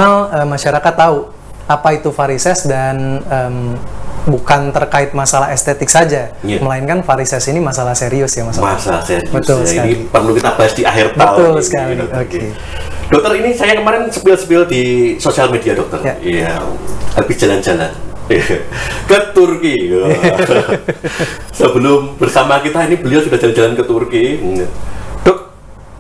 minimal masyarakat tahu apa itu varises dan bukan terkait masalah estetik saja, melainkan varises ini masalah serius ya, masalah serius. Betul sekali. Ini perlu kita bahas di akhir tahun. Betul sekali. Oke. Dokter, ini saya kemarin spill di sosial media, dokter. Iya. Habis jalan-jalan ke Turki. Sebelum bersama kita ini beliau sudah jalan-jalan ke Turki. Dok,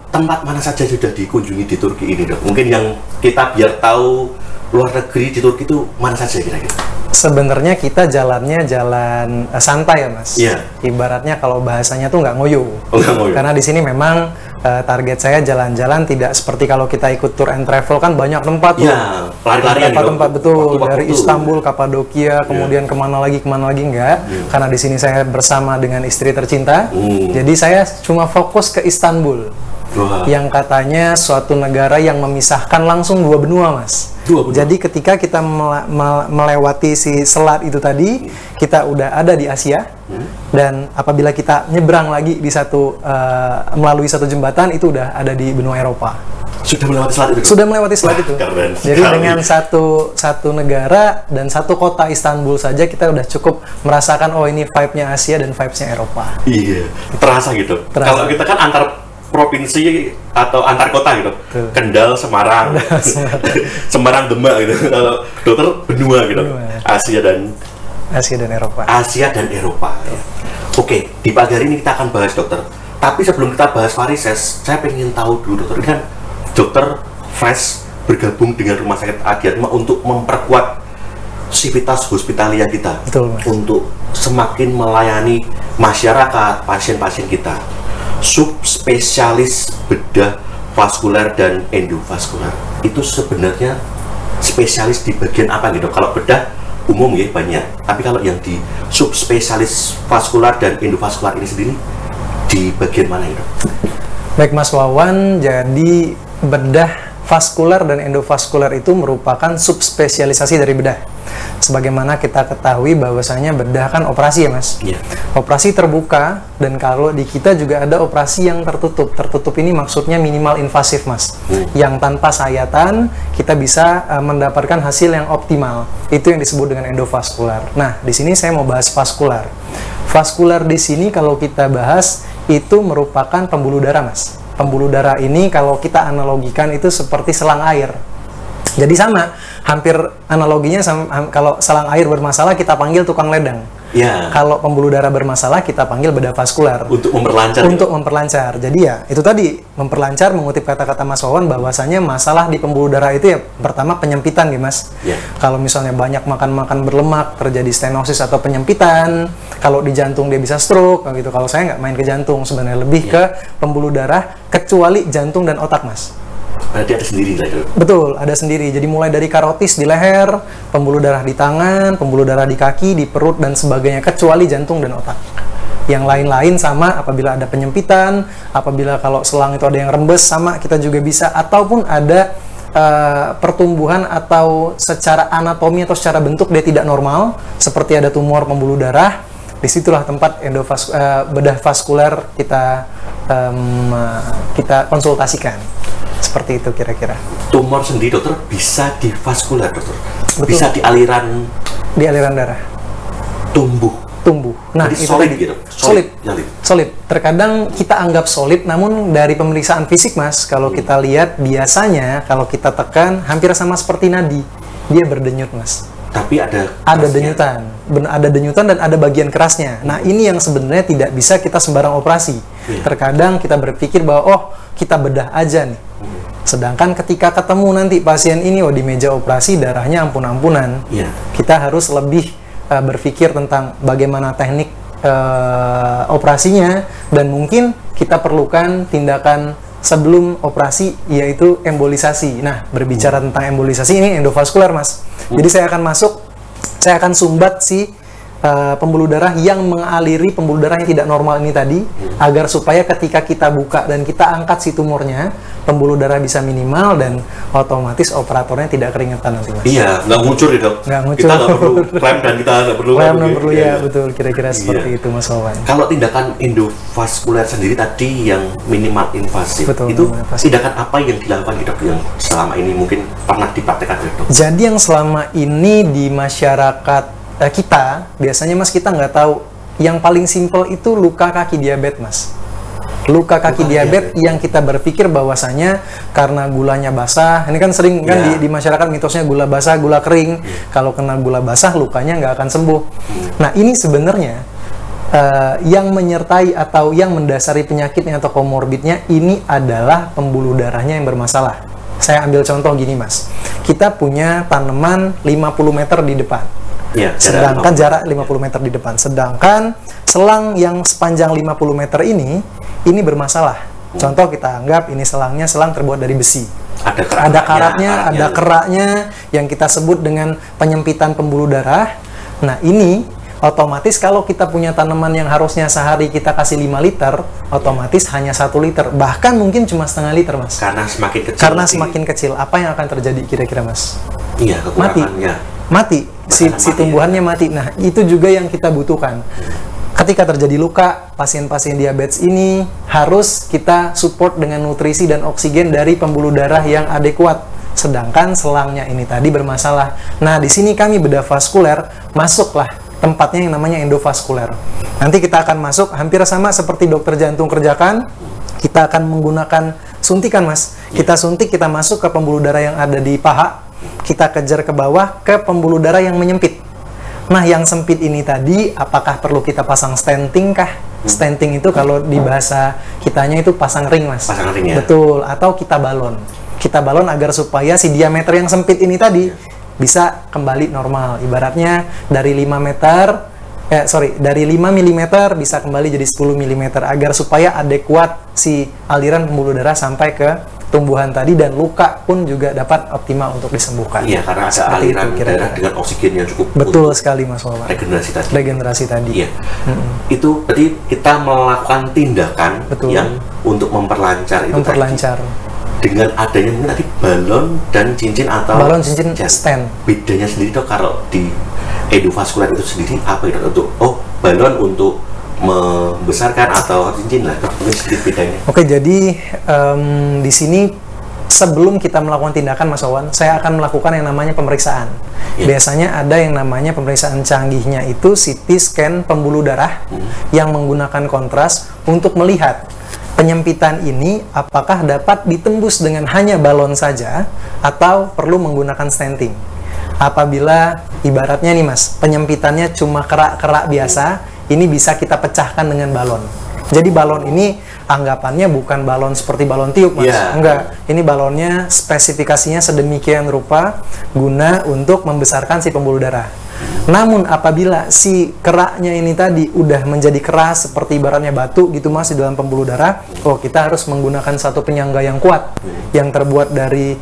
tempat mana saja sudah dikunjungi di Turki ini, Dok? Mungkin yang kita biar tahu luar negeri di Turki itu mana saja kira-kira? Sebenarnya kita jalannya jalan santai ya, Mas. Iya. Ibaratnya kalau bahasanya tuh nggak ngoyo. Ngoyo. Karena di sini memang target saya jalan-jalan tidak seperti kalau kita ikut tour and travel kan banyak tempat tuh. Iya, lari-larian. Tempat betul, dari Istanbul, Kapadokia, kemudian kemana lagi enggak. Karena di sini saya bersama dengan istri tercinta. Jadi saya cuma fokus ke Istanbul. Yang katanya suatu negara yang memisahkan langsung dua benua, Mas. Jadi ketika kita melewati si selat itu tadi, kita udah ada di Asia. Dan apabila kita nyebrang lagi di melalui satu jembatan, itu udah ada di benua Eropa. Sudah melewati selat itu? Sudah melewati selat itu. Keren. Jadi dengan satu negara dan satu kota Istanbul saja kita udah cukup merasakan, oh ini vibe-nya Asia dan vibes-nya Eropa. Iya, terasa gitu. Kalau kita kan antar provinsi atau antar kota gitu. Kendal, Semarang, Semarang, Demak gitu. Kalau dokter benua gitu. Asia dan Eropa. Oke, di pagi hari ini kita akan bahas, dokter. Tapi sebelum kita bahas varises, saya pengen tahu dulu, dokter. Ini kan dokter fresh bergabung dengan Rumah Sakit Adi Atma untuk memperkuat sivitas hospitalia kita. Betul, Mas. Untuk semakin melayani masyarakat, pasien-pasien kita. Subspesialis bedah vaskuler dan endovaskular itu sebenarnya spesialis di bagian apa gitu? Kalau bedah umum ya banyak, tapi kalau yang di subspesialis vaskular dan endovaskular ini sendiri di bagian mana itu? Baik, Mas Wawan, jadi bedah vaskuler dan endovaskuler itu merupakan subspesialisasi dari bedah. Sebagaimana kita ketahui bahwasanya bedah kan operasi ya, Mas. Operasi terbuka, dan kalau di kita juga ada operasi yang tertutup. Tertutup ini maksudnya minimal invasif, Mas. Yang tanpa sayatan kita bisa mendapatkan hasil yang optimal. Itu yang disebut dengan endovaskular. Nah, di sini saya mau bahas vaskular. Vaskular di sini kalau kita bahas itu merupakan pembuluh darah, Mas. Pembuluh darah ini kalau kita analogikan itu seperti selang air. Jadi sama, hampir analoginya sama, kalau selang air bermasalah kita panggil tukang ledang. Kalau pembuluh darah bermasalah kita panggil bedah vaskular. Untuk memperlancar. Untuk memperlancar. Jadi ya, itu tadi memperlancar, mengutip kata-kata Mas Wawan bahwasanya masalah di pembuluh darah itu ya pertama penyempitan ya, Mas. Kalau misalnya banyak makan berlemak terjadi stenosis atau penyempitan. Kalau di jantung dia bisa stroke gitu. Kalau saya nggak main ke jantung, sebenarnya lebih ke pembuluh darah kecuali jantung dan otak, Mas. Berarti ada sendiri lah itu? Betul, ada sendiri. Jadi mulai dari karotis di leher, pembuluh darah di tangan, pembuluh darah di kaki, di perut, dan sebagainya, kecuali jantung dan otak. Yang lain-lain sama, apabila ada penyempitan, apabila kalau selang itu ada yang rembes, sama kita juga bisa, ataupun ada pertumbuhan atau secara anatomi atau secara bentuk dia tidak normal, seperti ada tumor pembuluh darah, disitulah tempat bedah vaskuler kita konsultasikan. Seperti itu kira-kira. Tumor sendiri, dokter, bisa di vaskuler, dokter? Betul. Bisa di aliran darah. Tumbuh. Nah, jadi itu solid tadi. gitu? Solid. Terkadang kita anggap solid, namun dari pemeriksaan fisik, Mas, kalau kita lihat biasanya kalau kita tekan hampir sama seperti nadi, dia berdenyut, Mas. Tapi ada denyutan. Ada denyutan dan ada bagian kerasnya. Nah, ini yang sebenarnya tidak bisa kita sembarang operasi. Terkadang kita berpikir bahwa oh, kita bedah aja nih. Sedangkan ketika ketemu nanti pasien ini, di meja operasi darahnya ampun-ampunan. Kita harus lebih berpikir tentang bagaimana teknik operasinya, dan mungkin kita perlukan tindakan sebelum operasi, yaitu embolisasi. Nah, berbicara tentang embolisasi, ini endovaskular, Mas. Jadi saya akan sumbat si pembuluh darah yang mengaliri pembuluh darah yang tidak normal ini tadi, agar supaya ketika kita buka dan kita angkat si tumornya, pembuluh darah bisa minimal dan otomatis operatornya tidak keringetan nanti, Mas. Iya, nggak ngucur ya, Dok? Nggak ngucur. Kita nggak perlu klaim dan kita nggak perlu ya, betul, kira-kira seperti itu, Mas Wawan. Kalau tindakan endovaskuler sendiri tadi yang minimal invasif, Betul, itu invasif. tindakan apa yang dilakukan Dok yang selama ini mungkin pernah dipraktekkan Dok? Jadi yang selama ini di masyarakat kita, biasanya Mas, kita nggak tahu, yang paling simpel itu luka kaki diabetes, Mas. Luka kaki diabetes yang kita berpikir bahwasanya karena gulanya basah, ini kan sering kan di masyarakat mitosnya gula basah, gula kering. Kalau kena gula basah, lukanya nggak akan sembuh. Nah, ini sebenarnya yang menyertai atau yang mendasari penyakitnya atau komorbidnya ini adalah pembuluh darahnya yang bermasalah. Saya ambil contoh gini, Mas. Kita punya tanaman 50 meter di depan. Ya, sedangkan jarak 50 meter di depan. Sedangkan selang yang sepanjang 50 meter ini bermasalah. Contoh kita anggap ini selangnya selang terbuat dari besi. Ada karatnya, ada keraknya yang kita sebut dengan penyempitan pembuluh darah. Nah, ini otomatis kalau kita punya tanaman yang harusnya sehari kita kasih 5 liter, otomatis hanya 1 liter. Bahkan mungkin cuma setengah liter, Mas. Karena semakin kecil. Karena semakin kecil. Apa yang akan terjadi kira-kira, Mas? Iya, Mati. Si tumbuhannya mati. Nah, itu juga yang kita butuhkan. Ketika terjadi luka, pasien-pasien diabetes ini harus kita support dengan nutrisi dan oksigen dari pembuluh darah yang adekuat. Sedangkan selangnya ini tadi bermasalah. Nah, di sini kami bedah vaskuler masuklah tempatnya yang namanya endovaskuler. Nanti kita akan masuk hampir sama seperti dokter jantung kerjakan. Kita akan menggunakan suntikan, Mas. Kita suntik, kita masuk ke pembuluh darah yang ada di paha. Kita kejar ke bawah ke pembuluh darah yang menyempit. Nah, yang sempit ini tadi, apakah perlu kita pasang stenting kah? Stenting itu kalau di bahasa kitanya itu pasang ring, Mas. Pasang ring, ya? Betul, atau kita balon. Kita balon agar supaya si diameter yang sempit ini tadi bisa kembali normal. Ibaratnya dari 5 mm bisa kembali jadi 10 mm agar supaya adekuat si aliran pembuluh darah sampai ke tumbuhan tadi dan luka pun juga dapat optimal untuk disembuhkan. Iya, karena ada aliran darah dengan oksigen yang cukup. Betul sekali, Mas Wawan. Regenerasi tadi. Iya. Itu berarti kita melakukan tindakan yang untuk memperlancar itu memperlancar. Dengan adanya mungkin tadi balon dan cincin atau stent. Bedanya sendiri, Dok, kalau di endovaskuler itu sendiri apa itu untuk balon untuk membesarkan atau cincin lah, mungkin sedikit bedanya. Oke, jadi di sini sebelum kita melakukan tindakan, Mas Wawan, saya akan melakukan yang namanya pemeriksaan. Biasanya ada yang namanya pemeriksaan canggihnya itu CT scan pembuluh darah yang menggunakan kontras untuk melihat penyempitan ini apakah dapat ditembus dengan hanya balon saja atau perlu menggunakan stenting. Apabila ibaratnya nih, Mas, penyempitannya cuma kerak-kerak biasa, ini bisa kita pecahkan dengan balon. Jadi balon ini anggapannya bukan balon seperti balon tiup, Mas. Enggak, ini balonnya spesifikasinya sedemikian rupa guna untuk membesarkan si pembuluh darah. Namun apabila si keraknya ini tadi udah menjadi keras seperti ibaratnya batu gitu, Mas, di dalam pembuluh darah, kita harus menggunakan satu penyangga yang kuat yang terbuat dari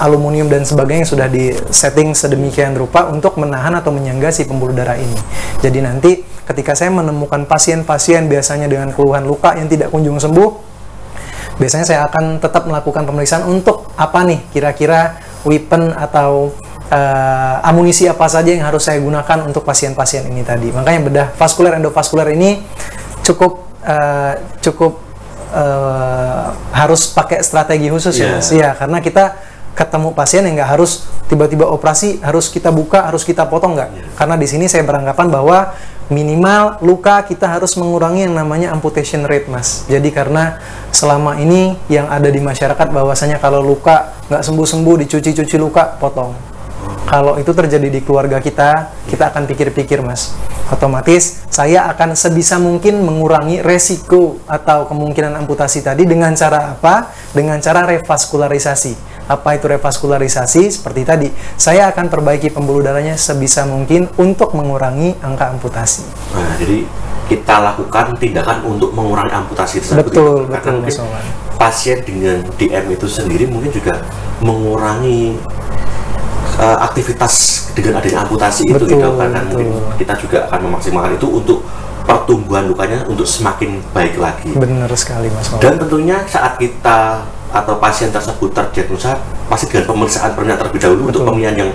aluminium dan sebagainya yang sudah di setting sedemikian rupa untuk menahan atau menyangga si pembuluh darah ini. Jadi nanti ketika saya menemukan pasien-pasien biasanya dengan keluhan luka yang tidak kunjung sembuh, biasanya saya akan tetap melakukan pemeriksaan untuk apa nih kira-kira weapon atau amunisi apa saja yang harus saya gunakan untuk pasien-pasien ini tadi. Makanya bedah vaskuler endovaskuler ini cukup harus pakai strategi khusus ya, Mas. Iya, karena kita ketemu pasien yang nggak harus tiba-tiba operasi, harus kita buka, harus kita potong, nggak. Karena di sini saya beranggapan bahwa minimal luka kita harus mengurangi yang namanya amputation rate, Mas. Jadi karena selama ini yang ada di masyarakat bahwasanya kalau luka nggak sembuh-sembuh, dicuci-cuci luka, potong. Kalau itu terjadi di keluarga kita akan pikir-pikir, Mas. Otomatis saya akan sebisa mungkin mengurangi resiko atau kemungkinan amputasi tadi dengan cara apa? Dengan cara revaskularisasi. Apa itu revaskularisasi? Seperti tadi, saya akan perbaiki pembuluh darahnya sebisa mungkin untuk mengurangi angka amputasi. Nah, jadi kita lakukan tindakan untuk mengurangi amputasi tersebut. Betul, karena Mas Wawan. Pasien dengan DM itu sendiri mungkin juga mengurangi aktivitas dengan adanya amputasi itu Betul, gitu, karena betul. mungkin kita juga akan memaksimalkan itu untuk pertumbuhan lukanya untuk semakin baik lagi. Benar sekali Mas Wawan. Dan tentunya saat kita atau pasien tersebut terdiagnosa pasti dengan pemeriksaan pernyataan terlebih dahulu untuk pemilihan yang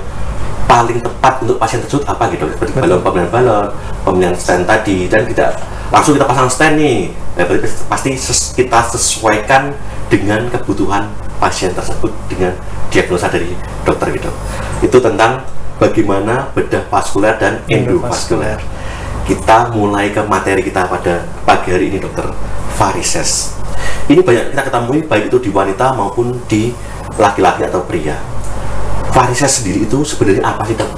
paling tepat untuk pasien tersebut apa gitu, seperti pemilihan balon, pemilihan stent tadi, dan tidak langsung kita pasang stent nih. Nah, berarti pasti kita sesuaikan dengan kebutuhan pasien tersebut dengan diagnosa dari dokter gitu. Itu tentang bagaimana bedah vaskuler dan endovaskuler. Kita mulai ke materi kita pada pagi hari ini, dokter. Varises. Ini banyak kita ketemui baik itu di wanita maupun di laki-laki atau pria. Varises sendiri itu sebenarnya apa sih, dok?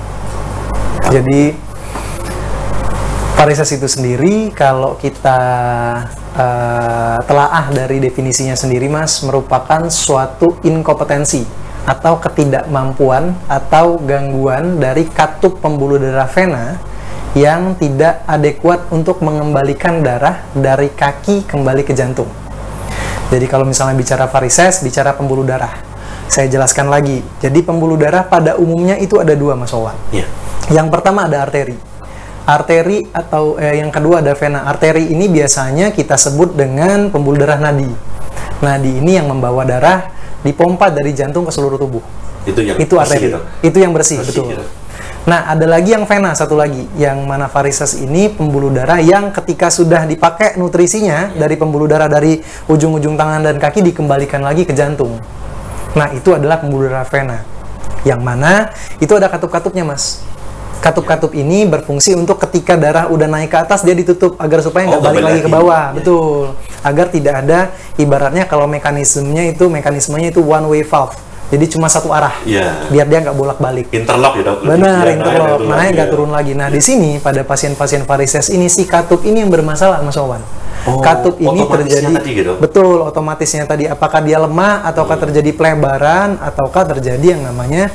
Jadi varises itu sendiri kalau kita telaah dari definisinya sendiri Mas, merupakan suatu inkompetensi atau ketidakmampuan atau gangguan dari katup pembuluh darah vena yang tidak adekuat untuk mengembalikan darah dari kaki kembali ke jantung. Jadi kalau misalnya bicara varises, bicara pembuluh darah. Saya jelaskan lagi. Jadi pembuluh darah pada umumnya itu ada dua, Mas Wawan. Yeah. Yang pertama ada arteri. Arteri atau yang kedua ada vena. Arteri ini biasanya kita sebut dengan pembuluh darah nadi. Nadi ini yang membawa darah dipompa dari jantung ke seluruh tubuh. Itu arteri. Gitu. Itu yang bersih, betul. Gitu. Nah, ada lagi yang vena, satu lagi. Yang mana varises ini pembuluh darah yang ketika sudah dipakai nutrisinya dari pembuluh darah dari ujung-ujung tangan dan kaki dikembalikan lagi ke jantung. Nah, itu adalah pembuluh darah vena. Yang mana itu ada katup-katupnya, Mas. Katup-katup ini berfungsi untuk ketika darah udah naik ke atas dia ditutup agar supaya nggak balik lagi ke bawah. Ya. Betul. Agar tidak ada, ibaratnya kalau mekanismenya itu one way valve. Jadi cuma satu arah. Ya. Biar dia nggak bolak-balik. Interlock ya, dok. Benar, interlock. Makanya nggak turun lagi. Nah, di sini pada pasien-pasien varises ini si katup ini yang bermasalah, Mas Wawan. Katup ini terjadi gitu. Betul, otomatisnya tadi apakah dia lemah ataukah terjadi pelebaran ataukah terjadi yang namanya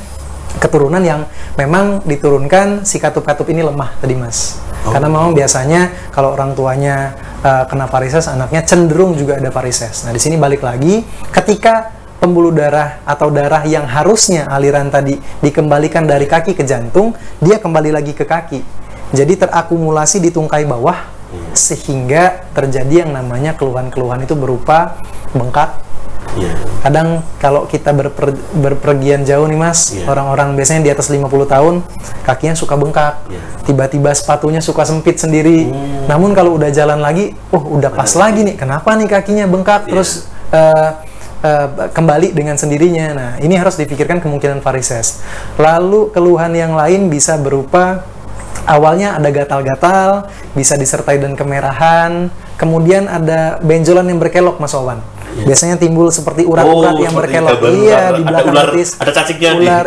keturunan yang memang diturunkan si katup-katup ini lemah tadi, Mas. Karena memang biasanya kalau orang tuanya kena varises, anaknya cenderung juga ada varises. Nah, di sini balik lagi ketika pembuluh darah atau darah yang harusnya aliran tadi dikembalikan dari kaki ke jantung, dia kembali lagi ke kaki. Jadi terakumulasi di tungkai bawah sehingga terjadi yang namanya keluhan-keluhan itu berupa bengkak. Kadang kalau kita berpergian jauh nih, Mas, orang-orang biasanya di atas 50 tahun kakinya suka bengkak. Tiba-tiba sepatunya suka sempit sendiri. Namun kalau udah jalan lagi, udah pas lagi nih. Kenapa nih kakinya bengkak terus kembali dengan sendirinya. Nah, ini harus dipikirkan kemungkinan varises. Lalu keluhan yang lain bisa berupa awalnya ada gatal-gatal, bisa disertai dengan kemerahan, kemudian ada benjolan yang berkelok, Mas Wawan. Biasanya timbul seperti urat-urat yang berkelok. Iya, di belakang betis. Ada cacingnya ular,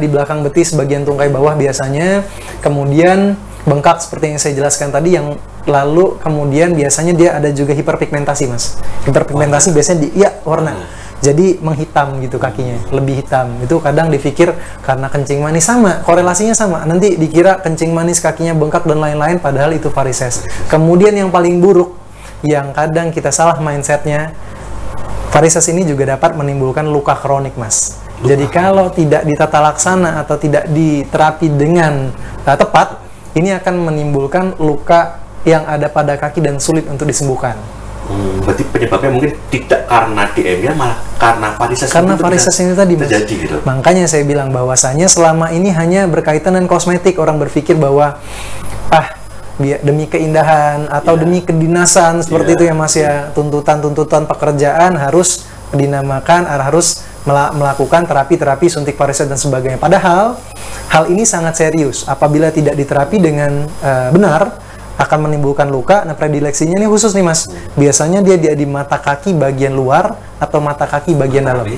di belakang betis bagian tungkai bawah biasanya. Kemudian bengkak seperti yang saya jelaskan tadi, yang lalu kemudian biasanya dia ada juga hiperpigmentasi, Mas. Hiperpigmentasi biasanya warna. Jadi menghitam gitu kakinya, lebih hitam. Itu kadang dipikir karena kencing manis, sama, korelasinya sama. Nanti dikira kencing manis kakinya bengkak dan lain-lain, padahal itu varises. Kemudian yang paling buruk, yang kadang kita salah mindsetnya, varises ini juga dapat menimbulkan luka kronik, Mas. Jadi kalau tidak ditata laksana atau tidak diterapi dengan tepat, ini akan menimbulkan luka yang ada pada kaki dan sulit untuk disembuhkan. Berarti penyebabnya mungkin tidak karena DM-nya, malah karena varises. Karena varises ini tadi, Mas. Terjadi, gitu. Makanya saya bilang bahwasanya selama ini hanya berkaitan dengan kosmetik. Orang berpikir bahwa demi keindahan atau demi kedinasan seperti itu ya, Mas ya. Tuntutan-tuntutan pekerjaan harus dinamakan, harus melakukan terapi-terapi suntik varises dan sebagainya. Padahal hal ini sangat serius. Apabila tidak diterapi dengan benar, akan menimbulkan luka. Nah, predileksinya ini khusus nih, Mas. Biasanya dia di mata kaki bagian luar atau mata kaki bagian dalam.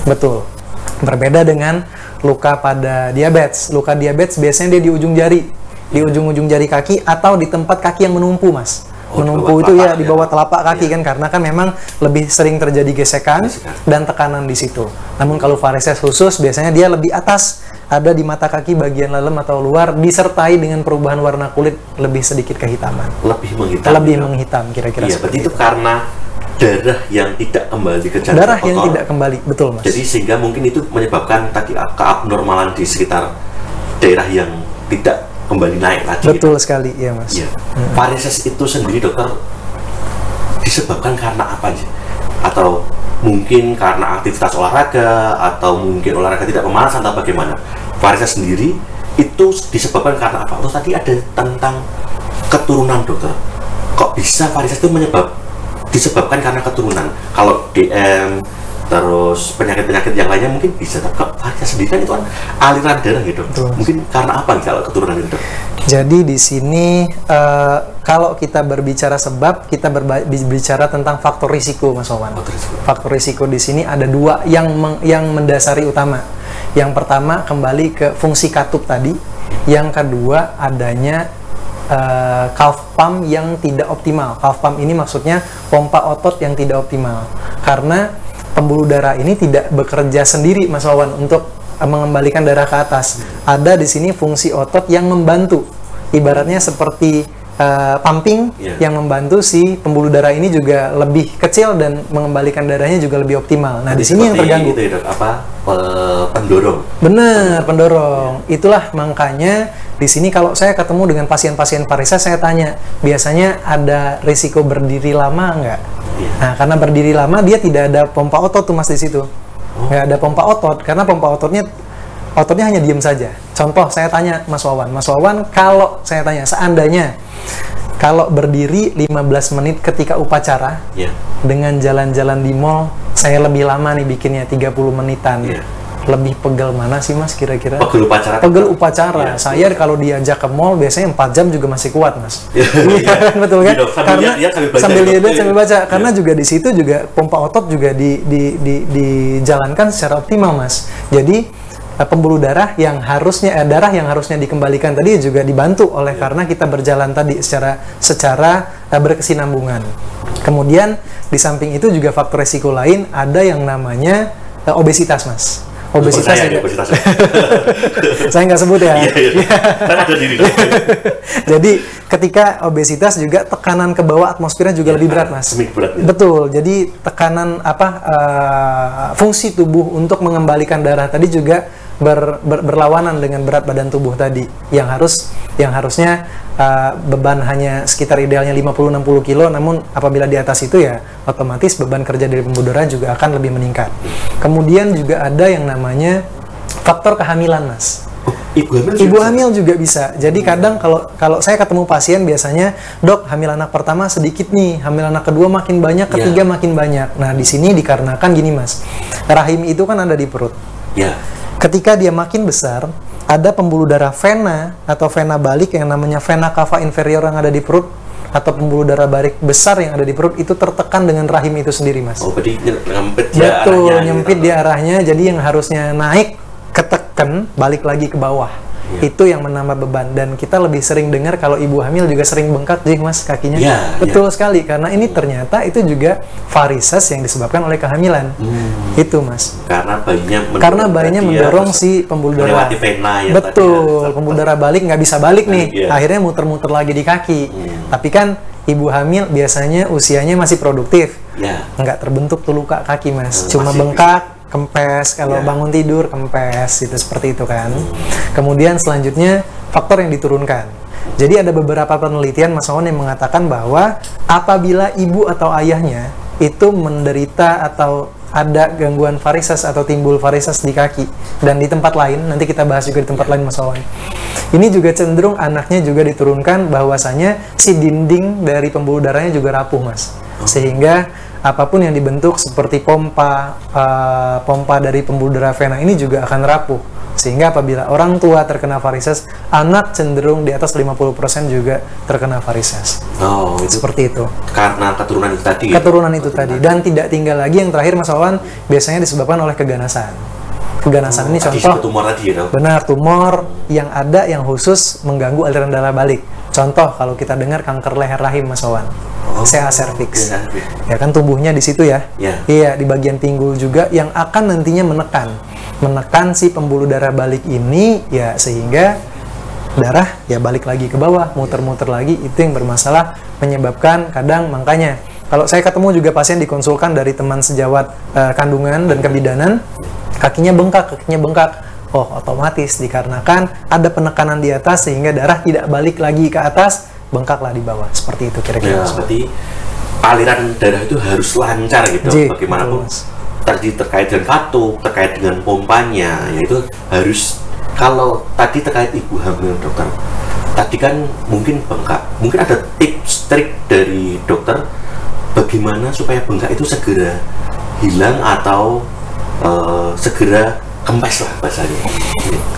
Betul. Berbeda dengan luka pada diabetes. Luka diabetes biasanya dia di ujung jari, di ujung-ujung jari kaki atau di tempat kaki yang menumpu, Mas. Menumpu itu ya di bawah telapak kaki kan, karena kan memang lebih sering terjadi gesekan dan tekanan di situ. Namun kalau varises khusus biasanya dia lebih atas, ada di mata kaki bagian dalam atau luar, disertai dengan perubahan warna kulit lebih sedikit kehitaman. Lebih menghitam. Lebih menghitam kira-kira. Iya, berarti itu karena darah yang tidak kembali ke jantung. Darah yang tidak kembali, betul, Mas. Jadi sehingga mungkin itu menyebabkan tadi keabnormalan di sekitar daerah yang tidak kembali naik lagi. Betul sekali, ya Mas. Ya. Varises itu sendiri dokter disebabkan karena apa sih? Atau mungkin karena aktivitas olahraga, atau mungkin olahraga tidak pemanasan, atau bagaimana? Varises sendiri itu disebabkan karena apa? Terus tadi ada tentang keturunan dokter. Kok bisa varises itu disebabkan karena keturunan? Kalau DM terus penyakit-penyakit yang lainnya mungkin bisa, tapi kalau varises sendiri kan itu kan aliran darah gitu. Mungkin karena apa kalau keturunan itu? Jadi di sini kalau kita berbicara sebab, kita berbicara tentang faktor risiko, Mas Wawan. Faktor risiko di sini ada dua yang mendasari utama. Yang pertama kembali ke fungsi katup tadi. Yang kedua adanya calf pump yang tidak optimal. Calf pump ini maksudnya pompa otot yang tidak optimal. Karena pembuluh darah ini tidak bekerja sendiri, Mas Wawan, untuk mengembalikan darah ke atas. Ada di sini fungsi otot yang membantu. Ibaratnya seperti pumping yang membantu si pembuluh darah ini juga lebih kecil dan mengembalikan darahnya juga lebih optimal. Nah, di sini yang terganggu. Itu ya, pendorong. Benar, pendorong. Itulah makanya di sini kalau saya ketemu dengan pasien-pasien varises, saya tanya, biasanya ada risiko berdiri lama nggak? Nah, karena berdiri lama dia tidak ada pompa otot tuh Mas di situ. Nggak ada pompa otot, karena pompa ototnya hanya diam saja. Contoh, saya tanya Mas Wawan, kalau saya tanya, seandainya kalau berdiri 15 menit ketika upacara, dengan jalan-jalan di mall, saya lebih lama nih bikinnya 30 menitan. Lebih pegel mana sih Mas kira-kira? Pegel upacara. Pegel upacara. Saya kalau diajak ke mall biasanya 4 jam juga masih kuat, Mas. Iya, betul kan? Karena sambil lihat sambil baca. Karena juga di situ juga pompa otot juga dijalankan secara optimal, Mas. Jadi pembuluh darah yang harusnya dikembalikan tadi juga dibantu oleh karena kita berjalan tadi secara berkesinambungan. Kemudian di samping itu juga faktor resiko lain ada yang namanya obesitas, Mas. Obesitas saya nggak sebut ya. Jadi ketika obesitas juga tekanan ke bawah atmosfernya juga lebih berat, Mas. Betul. Jadi tekanan fungsi tubuh untuk mengembalikan darah tadi juga berlawanan dengan berat badan tubuh tadi yang harusnya beban hanya sekitar idealnya 50-60 kilo, namun apabila di atas itu ya otomatis beban kerja dari pembuluh darah juga akan lebih meningkat. Kemudian juga ada yang namanya faktor kehamilan, Mas. Ibu hamil juga bisa. Jadi kadang kalau saya ketemu pasien biasanya, dok, hamil anak pertama sedikit nih, hamil anak kedua makin banyak, ketiga makin banyak. Nah, di sini dikarenakan gini, Mas. Rahim itu kan ada di perut. Ketika dia makin besar, ada pembuluh darah vena atau vena balik yang namanya vena cava inferior yang ada di perut, atau pembuluh darah balik besar yang ada di perut itu tertekan dengan rahim itu sendiri, Mas. Berarti nyempit dia arahnya. Betul, nyempit dia arahnya. Jadi yang harusnya naik ketekan balik lagi ke bawah. Itu yang menambah beban, dan kita lebih sering dengar kalau ibu hamil juga sering bengkak, Mas, kakinya. Betul sekali, karena ini ternyata itu juga varises yang disebabkan oleh kehamilan. Itu, Mas. Karena bayinya mendorong si pembuluh darah. Betul, pembuluh darah balik nggak bisa balik nih, akhirnya muter-muter lagi di kaki. Tapi kan ibu hamil biasanya usianya masih produktif, nggak terbentuk tuh luka kaki, Mas. Cuma bengkak, kempes, kalau bangun tidur kempes, itu seperti itu kan. Kemudian selanjutnya faktor yang diturunkan. Jadi ada beberapa penelitian, Mas Wawan, yang mengatakan bahwa apabila ibu atau ayahnya itu menderita atau ada gangguan varises atau timbul varises di kaki dan di tempat lain, nanti kita bahas juga di tempat lain, Mas Wawan. Ini juga cenderung anaknya juga diturunkan bahwasanya si dinding dari pembuluh darahnya juga rapuh, Mas. Sehingga apapun yang dibentuk seperti pompa dari pembuluh darah vena ini juga akan rapuh. Sehingga apabila orang tua terkena varises, anak cenderung di atas 50% juga terkena varises. Oh, itu seperti itu. Karena keturunan itu tadi. Keturunan itu tadi. Dan tidak tinggal lagi yang terakhir, Mas Wawan, biasanya disebabkan oleh keganasan. Keganasan ini contoh. Tumor tadi, ya? Benar, tumor yang ada yang khusus mengganggu aliran darah balik. Contoh kalau kita dengar kanker leher rahim, Mas Wawan. CA cervix. Ya kan tumbuhnya di situ ya. Iya, di bagian pinggul juga yang akan nantinya menekan si pembuluh darah balik ini ya, sehingga darah ya balik lagi ke bawah, muter-muter lagi. Itu yang bermasalah, menyebabkan kadang, makanya kalau saya ketemu juga pasien dikonsulkan dari teman sejawat kandungan dan kebidanan, kakinya bengkak. Oh, otomatis dikarenakan ada penekanan di atas sehingga darah tidak balik lagi ke atas, bengkaklah di bawah. Seperti itu kira-kira. Ya, berarti aliran darah itu harus lancar gitu. Bagaimanapun tadi terkait dengan katup, terkait dengan pompanya, yaitu harus. Kalau tadi terkait ibu hamil, dokter, tadi kan mungkin bengkak, mungkin ada tips trik dari dokter bagaimana supaya bengkak itu segera hilang atau segera kempes lah bahasanya.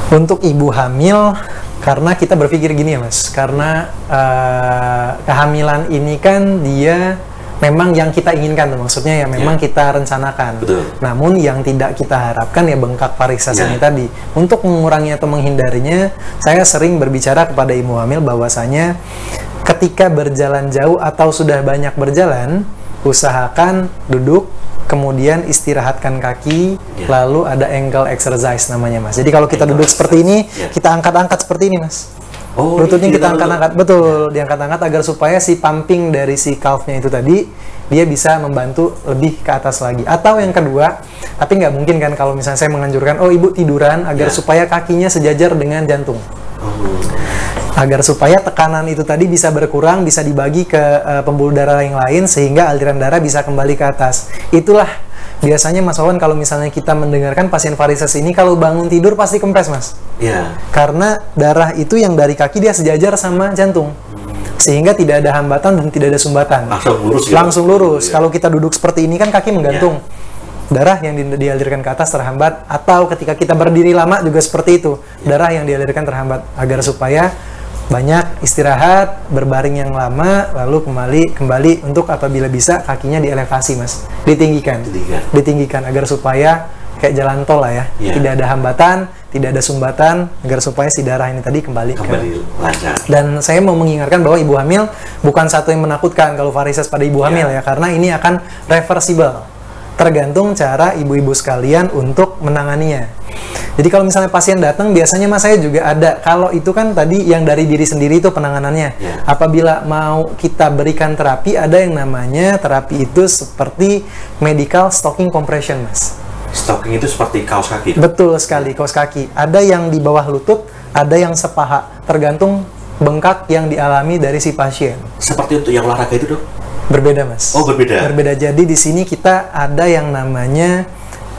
Untuk ibu hamil, karena kita berpikir gini ya mas, karena kehamilan ini kan dia memang yang kita inginkan tuh, maksudnya ya memang kita rencanakan. Betul. Namun yang tidak kita harapkan ya bengkak varises ini tadi. Untuk mengurangi atau menghindarinya, saya sering berbicara kepada ibu hamil bahwasanya ketika berjalan jauh atau sudah banyak berjalan, usahakan duduk, kemudian istirahatkan kaki, lalu ada ankle exercise namanya mas. Jadi kalau kita duduk seperti ini, kita angkat-angkat seperti ini mas. Oh, lututnya kita angkat-angkat, betul, diangkat-angkat agar supaya si pumping dari si calf-nya itu tadi dia bisa membantu lebih ke atas lagi. Atau yang kedua, tapi nggak mungkin kan kalau misalnya saya menganjurkan, oh ibu tiduran agar supaya kakinya sejajar dengan jantung. Agar supaya tekanan itu tadi bisa berkurang, bisa dibagi ke pembuluh darah yang lain sehingga aliran darah bisa kembali ke atas. Itulah biasanya Mas Wawan kalau misalnya kita mendengarkan pasien varises ini kalau bangun tidur pasti kempes mas. Iya. Karena darah itu yang dari kaki dia sejajar sama jantung. Sehingga tidak ada hambatan dan tidak ada sumbatan. Langsung lurus. Langsung lurus. Kalau kita duduk seperti ini kan kaki menggantung. Darah yang dialirkan ke atas terhambat, atau ketika kita berdiri lama juga seperti itu. Darah yang dialirkan terhambat agar supaya banyak istirahat, berbaring yang lama, lalu kembali untuk apabila bisa kakinya dielevasi mas, ditinggikan agar supaya kayak jalan tol lah ya, tidak ada hambatan, tidak ada sumbatan, agar supaya si darah ini tadi kembali lancar. Dan saya mau mengingatkan bahwa ibu hamil bukan satu yang menakutkan kalau varises pada ibu hamil ya, karena ini akan reversible, tergantung cara ibu-ibu sekalian untuk menanganinya. Jadi kalau misalnya pasien datang, biasanya mas saya juga ada. Kalau itu kan tadi yang dari diri sendiri itu penanganannya. Apabila mau kita berikan terapi, ada yang namanya terapi itu seperti medical stocking compression, mas. Stocking itu seperti kaos kaki? Betul sekali, kaos kaki. Ada yang di bawah lutut, ada yang sepaha. Tergantung bengkak yang dialami dari si pasien. Seperti untuk yang olahraga itu dok? Berbeda, mas. Oh, berbeda? Berbeda. Jadi di sini kita ada yang namanya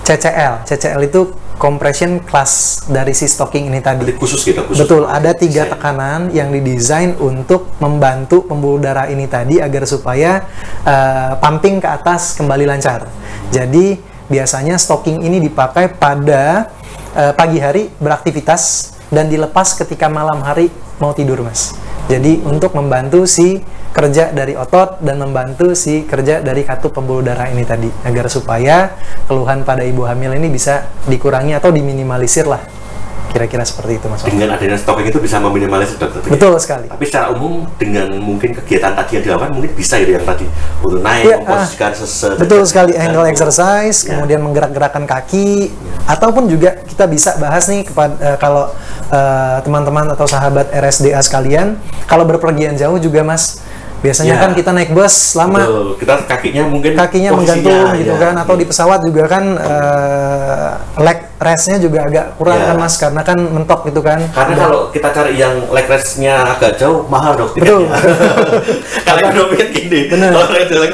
CCL. CCL itu compression class dari si stocking ini tadi. Khusus gitu? Khusus. Betul, ada 3 tekanan yang didesain untuk membantu pembuluh darah ini tadi agar supaya pumping ke atas kembali lancar. Jadi biasanya stocking ini dipakai pada pagi hari beraktivitas dan dilepas ketika malam hari mau tidur mas. Jadi untuk membantu si kerja dari otot dan membantu si kerja dari katup pembuluh darah ini tadi agar supaya keluhan pada ibu hamil ini bisa dikurangi atau diminimalisir lah, kira-kira seperti itu mas. Dengan adanya stocking itu bisa meminimalisir dokter? Betul sekali. Tapi secara umum dengan mungkin kegiatan tadi yang dilakukan mungkin bisa ya yang tadi untuk naik, memposisikan betul sekali, angle exercise, kemudian menggerak-gerakkan kaki, ataupun juga kita bisa bahas nih kepada kalau teman-teman atau sahabat RSDA sekalian, kalau berpergian jauh juga mas, biasanya kan kita naik bus lama. Betul. Kita kakinya menggantung gitu kan, atau di pesawat juga kan leg rest-nya juga agak kurang kan mas, karena kan mentok gitu kan. Karena kalau kita cari yang leg rest-nya agak jauh, mahal dok. Betul. Kalau ekonomi kan gini. Benar.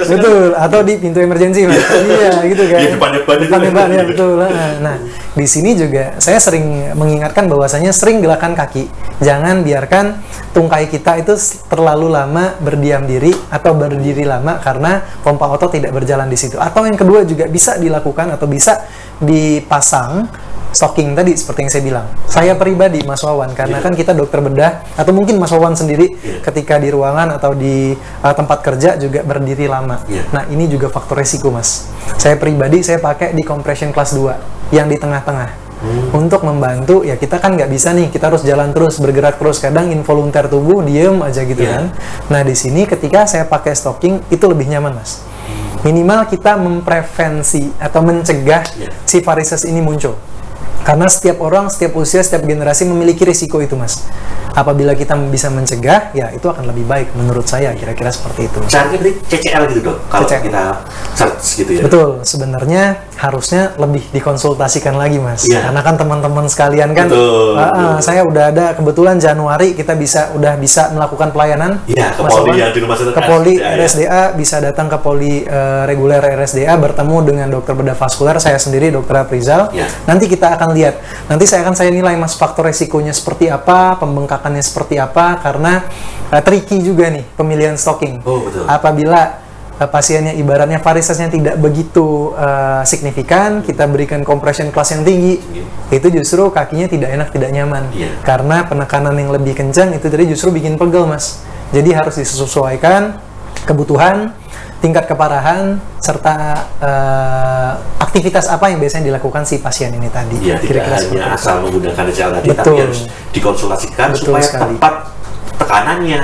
Betul. Atau di pintu emergency mas. Iya gitu kan. Di depan ya betul. Nah, di sini juga saya sering mengingatkan bahwasanya sering gerakan kaki. Jangan biarkan tungkai kita itu terlalu lama berdiam diri atau berdiri lama karena pompa otot tidak berjalan di situ. Atau yang kedua juga bisa dilakukan atau bisa dipasang stocking tadi seperti yang saya bilang. Saya pribadi Mas Wawan, karena kan kita dokter bedah, atau mungkin Mas Wawan sendiri ketika di ruangan atau di tempat kerja juga berdiri lama. Nah ini juga faktor resiko mas. Saya pribadi saya pakai di compression kelas 2 yang di tengah-tengah. Untuk membantu, ya kita kan nggak bisa nih, kita harus jalan terus, bergerak terus, kadang involunter tubuh diem aja gitu kan. Nah di sini ketika saya pakai stocking itu lebih nyaman mas. Minimal kita memprevensi atau mencegah si varises ini muncul. Karena setiap orang, setiap usia, setiap generasi memiliki risiko itu mas. Apabila kita bisa mencegah, ya itu akan lebih baik menurut saya, kira-kira seperti itu. Caranya berarti CCL gitu dok, kalau kita search gitu ya? Betul, sebenarnya harusnya lebih dikonsultasikan lagi Mas. Iya. Karena kan teman-teman sekalian kan, Betul. saya udah ada kebetulan Januari kita udah bisa melakukan pelayanan. Iya, ke Mas Poli Wawan. yang di rumah sakit Ke Poli RSDA, RSDA, bisa datang ke Poli reguler RSDA, bertemu dengan dokter bedah vaskular, saya sendiri Dr. Aprizal. Iya. Nanti kita akan lihat. Nanti saya nilai Mas faktor resikonya seperti apa, pembengkakannya seperti apa, karena tricky juga nih pemilihan stocking. Oh, betul. Apabila pasiennya ibaratnya varisesnya tidak begitu signifikan, kita berikan compression class yang tinggi, itu justru kakinya tidak enak, tidak nyaman. Iya. Karena penekanan yang lebih kencang itu tadi justru bikin pegel Mas. Jadi harus disesuaikan kebutuhan, tingkat keparahan, serta aktivitas apa yang biasanya dilakukan si pasien ini tadi. Iya, tidak hanya asal menggunakan gel tadi, tapi Betul. harus dikonsultasikan Betul supaya sekali. tepat tekanannya,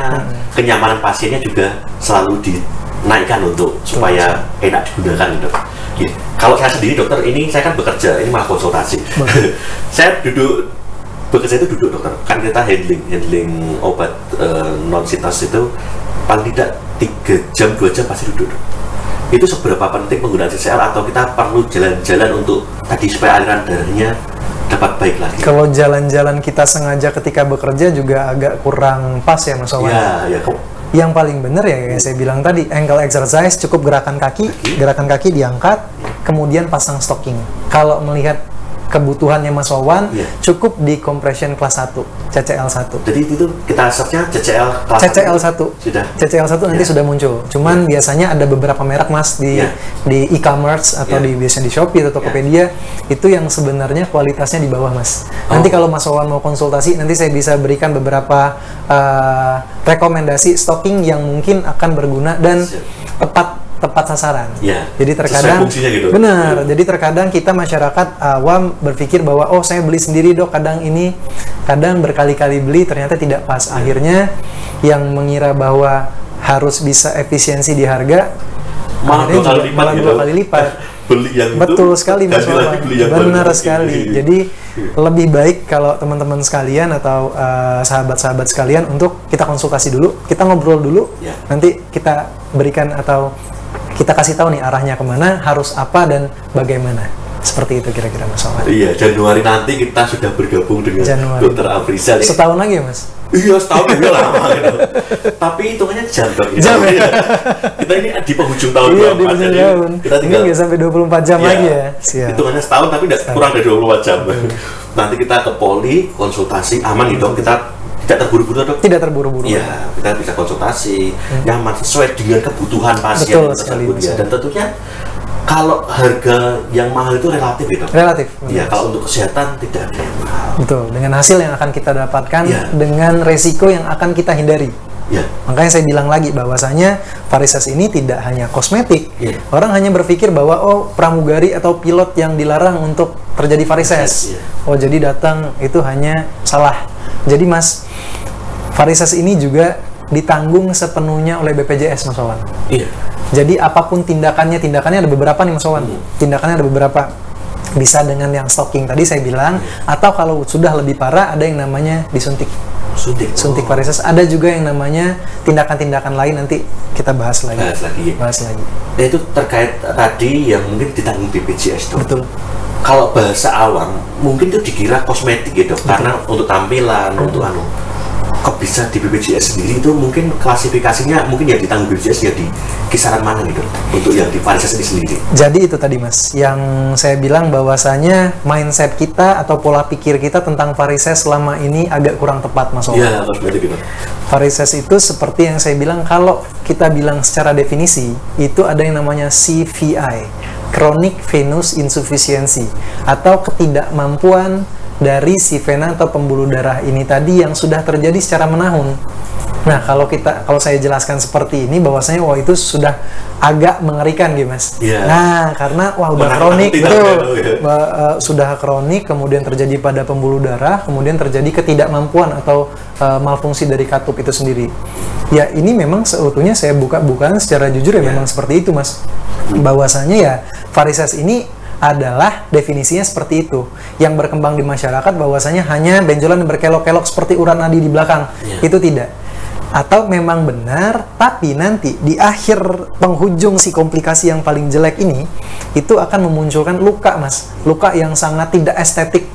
kenyamanan pasiennya juga selalu dinaikkan supaya enak digunakan gitu. Ya, kalau saya sendiri dokter, ini saya kan bekerja, ini malah konsultasi. Saya bekerja itu duduk dokter, kan kita handling obat non sitos itu paling tidak 3 jam 2 jam pasti duduk. Itu seberapa penting penggunaan CCL, atau kita perlu jalan-jalan untuk tadi supaya aliran darahnya dapat baik lagi? Kalau jalan-jalan kita sengaja ketika bekerja juga agak kurang pas ya Mas Wawan. Ya, Yang paling benar ya kayak saya bilang tadi, ankle exercise, cukup gerakan kaki diangkat, kemudian pasang stocking. Kalau melihat kebutuhannya Mas Wawan, cukup di compression kelas 1, CCL 1. Jadi itu kita search-nya CCL kelas CCL 1. Sudah. CCL 1 nanti sudah muncul. Cuman biasanya ada beberapa merek Mas di e-commerce atau biasanya di Shopee atau Tokopedia, itu yang sebenarnya kualitasnya di bawah Mas. Nanti kalau Mas Wawan mau konsultasi, nanti saya bisa berikan beberapa rekomendasi stocking yang mungkin akan berguna dan tepat sasaran. Ya, jadi terkadang gitu. Benar. Jadi terkadang kita masyarakat awam berpikir bahwa saya beli sendiri dok, kadang berkali-kali beli ternyata tidak pas. Akhirnya yang mengira bahwa harus bisa efisiensi di harga malah 2 kali lipat. Beli yang betul itu, sekali Mas Wawan. Benar sekali. Jadi lebih baik kalau teman-teman sekalian atau sahabat-sahabat sekalian untuk kita konsultasi dulu, kita ngobrol dulu, nanti kita berikan atau kita kasih tahu nih arahnya kemana, harus apa dan bagaimana. Seperti itu kira-kira Mas Wawan. Iya, Januari nanti kita sudah bergabung dengan Dr. Aprizal. Setahun lagi ya Mas? Iya, setahun juga lama gitu. Tapi hitungannya jam ya. Kita ini di penghujung tahun 24, jadi kita tinggal ini sampai 24 jam lagi ya. Hitungannya setahun tapi kurang dari 24 jam. Nanti kita ke Poli, konsultasi, aman nih dok, kita tidak terburu-buru dok? Tidak terburu-buru. Iya, kita bisa konsultasi, nyaman, sesuai dengan kebutuhan pasien tersebut ya. Dan tentunya kalau harga yang mahal itu relatif gitu. Relatif. Iya, kalau untuk kesehatan tidak ada yang mahal. Betul, dengan hasil yang akan kita dapatkan, dengan resiko yang akan kita hindari. Ya. Makanya saya bilang lagi bahwasanya varises ini tidak hanya kosmetik. Orang hanya berpikir bahwa pramugari atau pilot yang dilarang untuk terjadi varises. Jadi datang itu hanya salah. Jadi Mas, varises ini juga ditanggung sepenuhnya oleh BPJS Mas Wawan. Iya. Jadi apapun tindakannya ada beberapa nih Mas Wawan. Tindakannya ada beberapa. Bisa dengan yang stocking tadi saya bilang, atau kalau sudah lebih parah ada yang namanya disuntik. Suntik varises. Ada juga yang namanya tindakan-tindakan lain, nanti kita bahas lagi. Bahas lagi. Nah, itu terkait tadi yang mungkin ditanggung BPJS dong. Betul. Kalau bahasa awam mungkin itu dikira kosmetik gitu, karena untuk tampilan, untuk kok bisa di BPJS sendiri itu mungkin klasifikasinya mungkin yang ditanggung BPJS ya di kisaran mana gitu untuk yang di varises ini sendiri. Jadi itu tadi Mas, yang saya bilang bahwasanya mindset kita atau pola pikir kita tentang varises selama ini agak kurang tepat Mas Wawan. Iya, kosmetik gitu. Varises itu seperti yang saya bilang, kalau kita bilang secara definisi itu ada yang namanya CVI, Chronic Venous Insufficiency, atau ketidakmampuan dari si vena atau pembuluh darah ini tadi yang sudah terjadi secara menahun. Nah, kalau saya jelaskan seperti ini bahwasanya itu sudah agak mengerikan gitu Mas. Nah, karena udah kronik sudah kronik, kemudian terjadi pada pembuluh darah, kemudian terjadi ketidakmampuan atau malfungsi dari katup itu sendiri. Ya, ini memang seutuhnya saya bukan secara jujur ya memang seperti itu Mas. Bahwasanya ya varises ini adalah definisinya seperti itu. Yang berkembang di masyarakat bahwasanya hanya benjolan yang berkelok-kelok seperti urat nadi di belakang. Itu tidak. Atau memang benar, tapi nanti di akhir penghujung si komplikasi yang paling jelek ini, itu akan memunculkan luka, Mas. Luka yang sangat tidak estetik,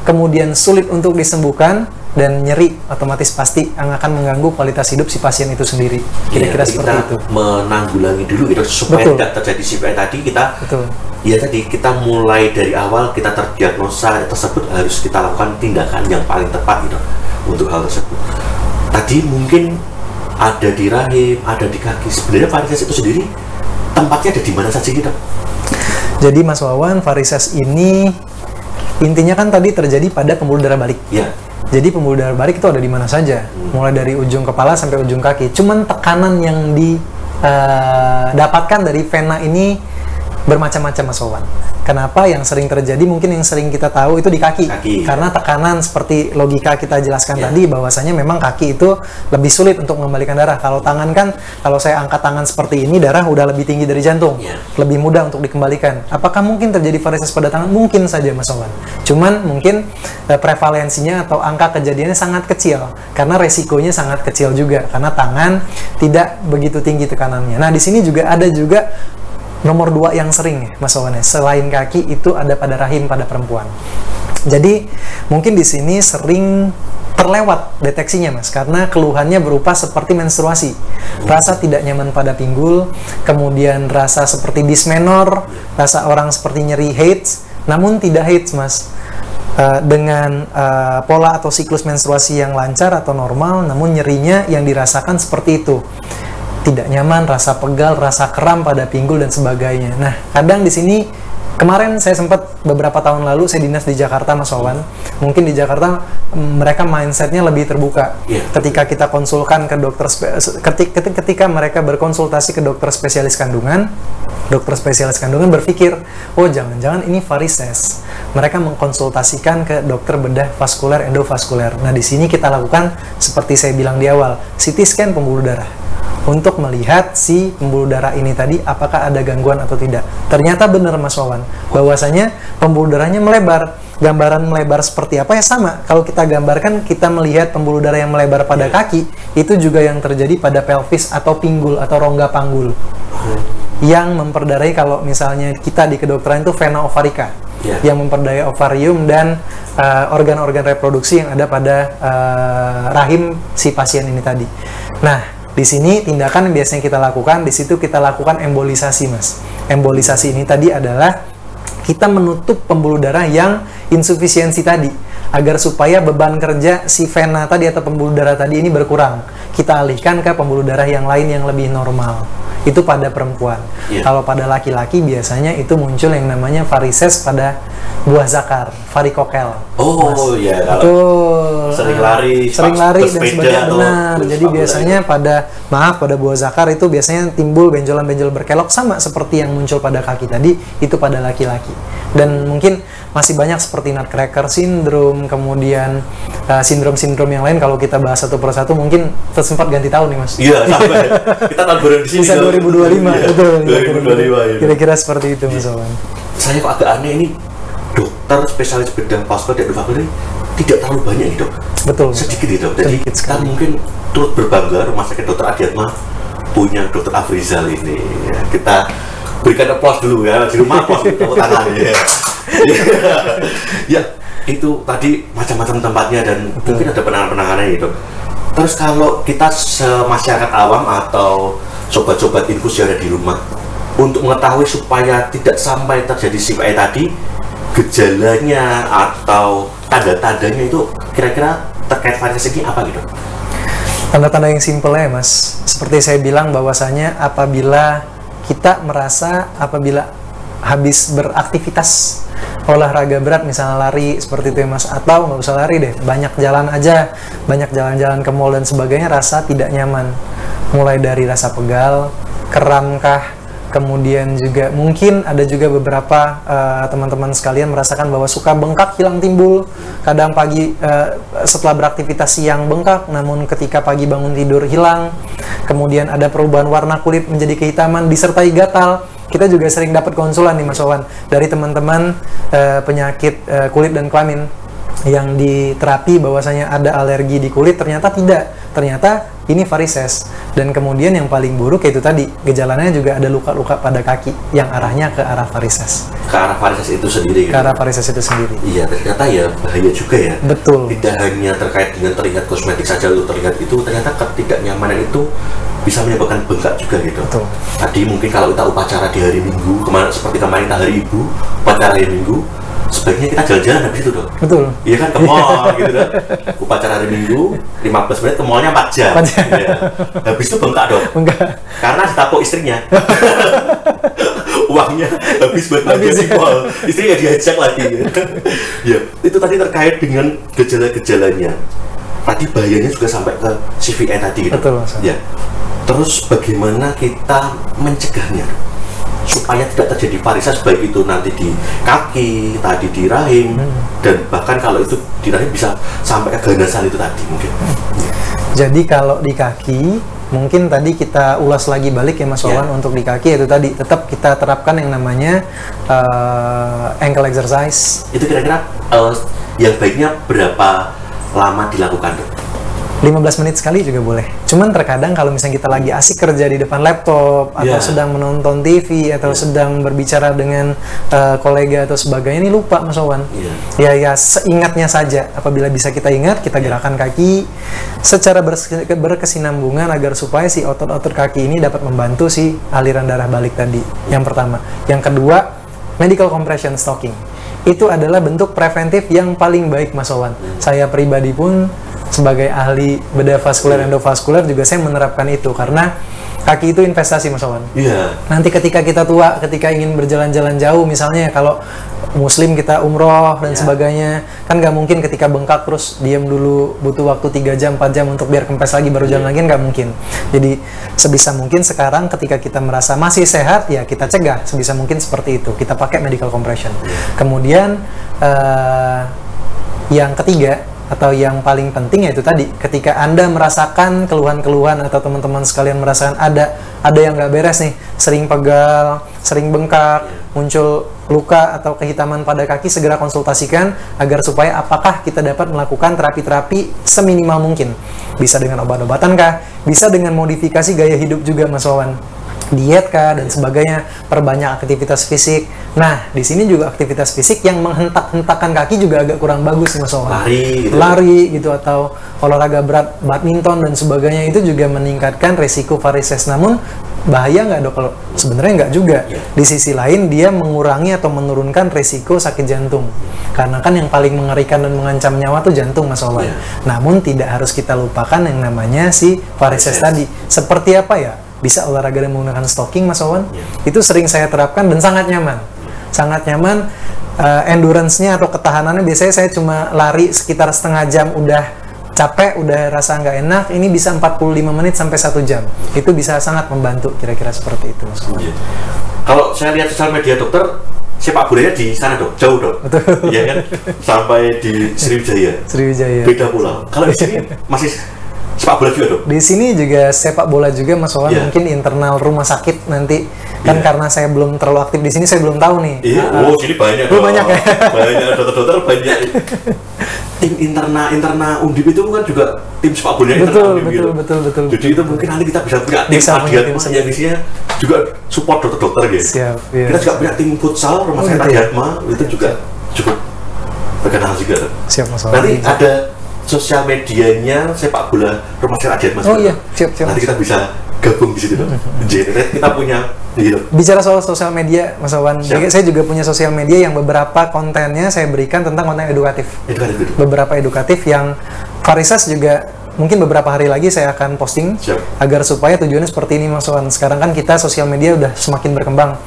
kemudian sulit untuk disembuhkan, dan nyeri otomatis pasti yang akan mengganggu kualitas hidup si pasien itu sendiri. Kira-kira seperti itu. Menanggulangi dulu itu supaya tidak terjadi CPI tadi, kita kita mulai dari awal, kita terdiagnosa tersebut, harus kita lakukan tindakan yang paling tepat gitu untuk hal tersebut. Tadi mungkin ada di rahim, ada di kaki. Sebenarnya varises itu sendiri tempatnya ada di mana saja gitu? Jadi Mas Wawan, varises ini intinya kan tadi terjadi pada pembuluh darah balik. Ya. Jadi pembuluh darah balik itu ada di mana saja, mulai dari ujung kepala sampai ujung kaki. Cuman tekanan yang didapatkan dari vena ini bermacam-macam, Mas Wawan. Kenapa yang sering terjadi, mungkin yang sering kita tahu itu di kaki. Karena tekanan seperti logika kita jelaskan tadi, bahwasanya memang kaki itu lebih sulit untuk mengembalikan darah. Kalau tangan kan, kalau saya angkat tangan seperti ini, darah udah lebih tinggi dari jantung, lebih mudah untuk dikembalikan. Apakah mungkin terjadi varises pada tangan? Mungkin saja, Mas Wawan. Cuman mungkin prevalensinya atau angka kejadiannya sangat kecil, karena resikonya sangat kecil juga, karena tangan tidak begitu tinggi tekanannya. Nah, di sini juga ada nomor 2 yang sering, Mas Wawan, selain kaki itu ada pada rahim pada perempuan. Jadi mungkin di sini sering terlewat deteksinya, Mas, karena keluhannya berupa seperti menstruasi, rasa tidak nyaman pada pinggul, kemudian rasa seperti dysmenor, rasa orang seperti nyeri haidz, namun tidak haidz, Mas. Dengan pola atau siklus menstruasi yang lancar atau normal, namun nyerinya yang dirasakan seperti itu. Tidak nyaman, rasa pegal, rasa kram pada pinggul dan sebagainya. Nah, kadang di sini kemarin saya sempat beberapa tahun lalu saya dinas di Jakarta, Mas Wawan. Mungkin di Jakarta mereka mindsetnya lebih terbuka. Ketika kita konsulkan ke dokter, ketika mereka berkonsultasi ke dokter spesialis kandungan berpikir, oh jangan-jangan ini varises. Mereka mengkonsultasikan ke dokter bedah vaskuler, endovaskuler. Nah, di sini kita lakukan seperti saya bilang di awal, CT scan pembuluh darah, untuk melihat si pembuluh darah ini tadi apakah ada gangguan atau tidak. Ternyata benar, Mas Wawan, bahwasanya pembuluh darahnya melebar. Gambaran melebar seperti apa ya sama. Kalau kita gambarkan, kita melihat pembuluh darah yang melebar pada kaki, itu juga yang terjadi pada pelvis atau pinggul atau rongga panggul. Yang memperdarai, kalau misalnya kita di kedokteran itu vena ovarica, yang memperdaya ovarium dan organ-organ reproduksi yang ada pada rahim si pasien ini tadi. Nah, di sini tindakan yang biasanya kita lakukan, di situ kita lakukan embolisasi, Mas. Embolisasi ini tadi adalah kita menutup pembuluh darah yang insufisiensi tadi, agar supaya beban kerja si vena tadi atau pembuluh darah tadi ini berkurang. Kita alihkan ke pembuluh darah yang lain yang lebih normal. Itu pada perempuan. Kalau pada laki-laki biasanya itu muncul yang namanya varises pada buah zakar, varikokel. Betul. Sering lari dan sebagainya. Benar. Jadi biasanya pada buah zakar itu biasanya timbul benjolan-benjol berkelok, sama seperti yang muncul pada kaki tadi, itu pada laki-laki. Dan mungkin masih banyak seperti nutcracker syndrome, kemudian sindrom-sindrom yang lain. Kalau kita bahas satu persatu mungkin sempat ganti tahun nih, Mas. Iya, sampai kita tahun baru di sini. Bisa 2025, betul. 2025 Kira-kira seperti itu, Mas Wawan. Saya kok agak aneh ini, dokter spesialis bedah vaskular dan endovaskular ini tidak terlalu banyak nih, Dok. Betul. Sedikit nih, Dok. Jadi kita mungkin turut berbangga Rumah Sakit Dr. Adiatma punya Dr. Afrizal ini. Kita berikan applause dulu ya, di rumah applause, tepuk tangan ya. Ya, itu tadi macam-macam tempatnya dan mungkin ada penanganan-penanganannya gitu. Terus kalau kita masyarakat awam atau sobat-sobat infus yang ada di rumah, untuk mengetahui supaya tidak sampai terjadi CPI tadi, gejalanya atau tanda-tandanya itu kira-kira terkait varises ini apa gitu? Tanda-tanda yang simpel ya, Mas. Seperti saya bilang bahwasanya apabila kita merasa apabila habis beraktivitas olahraga berat, misalnya lari seperti itu ya, Mas, atau nggak usah lari deh, banyak jalan aja, banyak jalan-jalan ke mall dan sebagainya, rasa tidak nyaman, mulai dari rasa pegal, keramkah, kemudian juga mungkin ada juga beberapa teman-teman sekalian merasakan bahwa suka bengkak hilang timbul, kadang pagi setelah beraktivitas siang bengkak, namun ketika pagi bangun tidur hilang, kemudian ada perubahan warna kulit menjadi kehitaman disertai gatal. Kita juga sering dapat konsulan nih, Mas Wawan, dari teman-teman penyakit kulit dan kelamin. yang diterapi bahwasanya ada alergi di kulit, ternyata tidak. Ternyata ini varises. Dan kemudian yang paling buruk yaitu tadi, gejalanya juga ada luka-luka pada kaki yang arahnya ke arah varises. Ke arah varises itu sendiri. Ke arah varises itu sendiri. Iya, ternyata ya bahaya juga ya. Betul. Tidak hanya terkait dengan terlihat kosmetik saja, lalu terlihat itu, ternyata ketidaknyamanan itu bisa menyebabkan bengkak juga gitu. Betul. Tadi mungkin kalau kita upacara di hari Minggu, seperti kemarin kita hari Ibu, upacara hari Minggu, sebaiknya kita jalan-jalan habis itu dong. Betul. Iya kan, ke mall gitu kan. Upacara hari Minggu 15 menit, ke mallnya 4 jam. Ya. Habis itu bengkak dong. Bengkak. Karena ditapuk istrinya. Uangnya habis buat belanja di mall. Istrinya diajak lagi. Ya, itu tadi terkait dengan gejala-gejalanya. Tadi bahayanya juga sampai ke CVE tadi gitu. Betul, Mas. Ya. Terus bagaimana kita mencegahnya supaya tidak terjadi varises, baik itu nanti di kaki, tadi di rahim, dan bahkan kalau itu di rahim bisa sampai ke ganasan itu tadi mungkin. Jadi kalau di kaki, mungkin tadi kita ulas lagi balik ya Mas Wawan, untuk di kaki itu tadi tetap kita terapkan yang namanya ankle exercise. Itu kira-kira yang baiknya berapa lama dilakukan? 15 menit sekali juga boleh. Cuman terkadang kalau misalnya kita lagi asik kerja di depan laptop atau sedang menonton TV atau sedang berbicara dengan kolega atau sebagainya, ini lupa Mas Wawan. Ya seingatnya saja. Apabila bisa kita ingat, kita gerakan kaki secara berkesinambungan agar supaya si otot-otot kaki ini dapat membantu si aliran darah balik tadi. Yang pertama. Yang kedua, medical compression stocking. Itu adalah bentuk preventif yang paling baik Mas Wawan. Saya pribadi pun sebagai ahli bedah vaskuler endovaskuler juga saya menerapkan itu, karena kaki itu investasi Mas Wawan. Nanti ketika kita tua, ketika ingin berjalan-jalan jauh misalnya, kalau muslim kita umroh dan sebagainya, kan nggak mungkin ketika bengkak terus diam dulu, butuh waktu 3 jam 4 jam untuk biar kempes lagi baru jalan lagi, nggak mungkin. Jadi sebisa mungkin sekarang ketika kita merasa masih sehat, ya kita cegah sebisa mungkin seperti itu, kita pakai medical compression. Kemudian yang ketiga atau yang paling penting yaitu tadi, ketika Anda merasakan keluhan-keluhan atau teman-teman sekalian merasakan ada yang nggak beres nih, sering pegal, sering bengkak, muncul luka atau kehitaman pada kaki, segera konsultasikan agar supaya apakah kita dapat melakukan terapi-terapi seminimal mungkin. Bisa dengan obat-obatan kah? Bisa dengan modifikasi gaya hidup juga Mas Wawan. Diet kah dan sebagainya, perbanyak aktivitas fisik. Nah, di sini juga aktivitas fisik yang menghentak-hentakan kaki juga agak kurang bagus Mas Wawan. Lari gitu atau olahraga berat, badminton dan sebagainya, itu juga meningkatkan resiko varises. Namun bahaya nggak dok? Kalau sebenarnya nggak juga. Di sisi lain dia mengurangi atau menurunkan resiko sakit jantung. Karena kan yang paling mengerikan dan mengancam nyawa tuh jantung Mas Wawan. Namun tidak harus kita lupakan yang namanya si varises tadi. Seperti apa ya? Bisa olahraga dan menggunakan stocking Mas Wawan. Itu sering saya terapkan dan sangat nyaman. Sangat nyaman. Endurance-nya atau ketahanannya biasanya saya cuma lari sekitar setengah jam udah capek, udah rasa nggak enak. Ini bisa 45 menit sampai 1 jam. Itu bisa sangat membantu, kira-kira seperti itu Mas Wawan. Kalau saya lihat sosial media dokter, sepak bolanya di sana dok, jauh dok. Betul. Iya kan? Sampai di Sriwijaya. Sriwijaya. Beda pulau. Kalau di sini masih sepak bola juga dok? Di sini juga sepak bola juga Mas Wawan, mungkin internal rumah sakit nanti. Kan karena saya belum terlalu aktif di sini, saya belum tahu nih. Sini banyak. Banyak ya? Banyak, dokter-dokter banyak. Tim internal Undip itu kan juga tim sepak bola internal Undip gitu. Betul. Jadi itu mungkin nanti kita bisa punya tim Adiatma yang isinya juga support dokter-dokter gitu. Siap, Kita juga punya tim futsal rumah sakit Adiatma, itu juga cukup terkenal juga. Siap Mas Wawan. Nanti ada sosial medianya sepak bola rumah sakit Adiatma. Siap. Nanti kita bisa gabung di situ dong. Kita punya gitu. Bicara soal sosial media Mas Wawan, saya juga punya sosial media yang beberapa kontennya saya berikan tentang konten edukatif. Beberapa edukatif yang varises juga mungkin beberapa hari lagi saya akan posting. Agar supaya tujuannya seperti ini Mas Wawan. Sekarang kan kita sosial media udah semakin berkembang.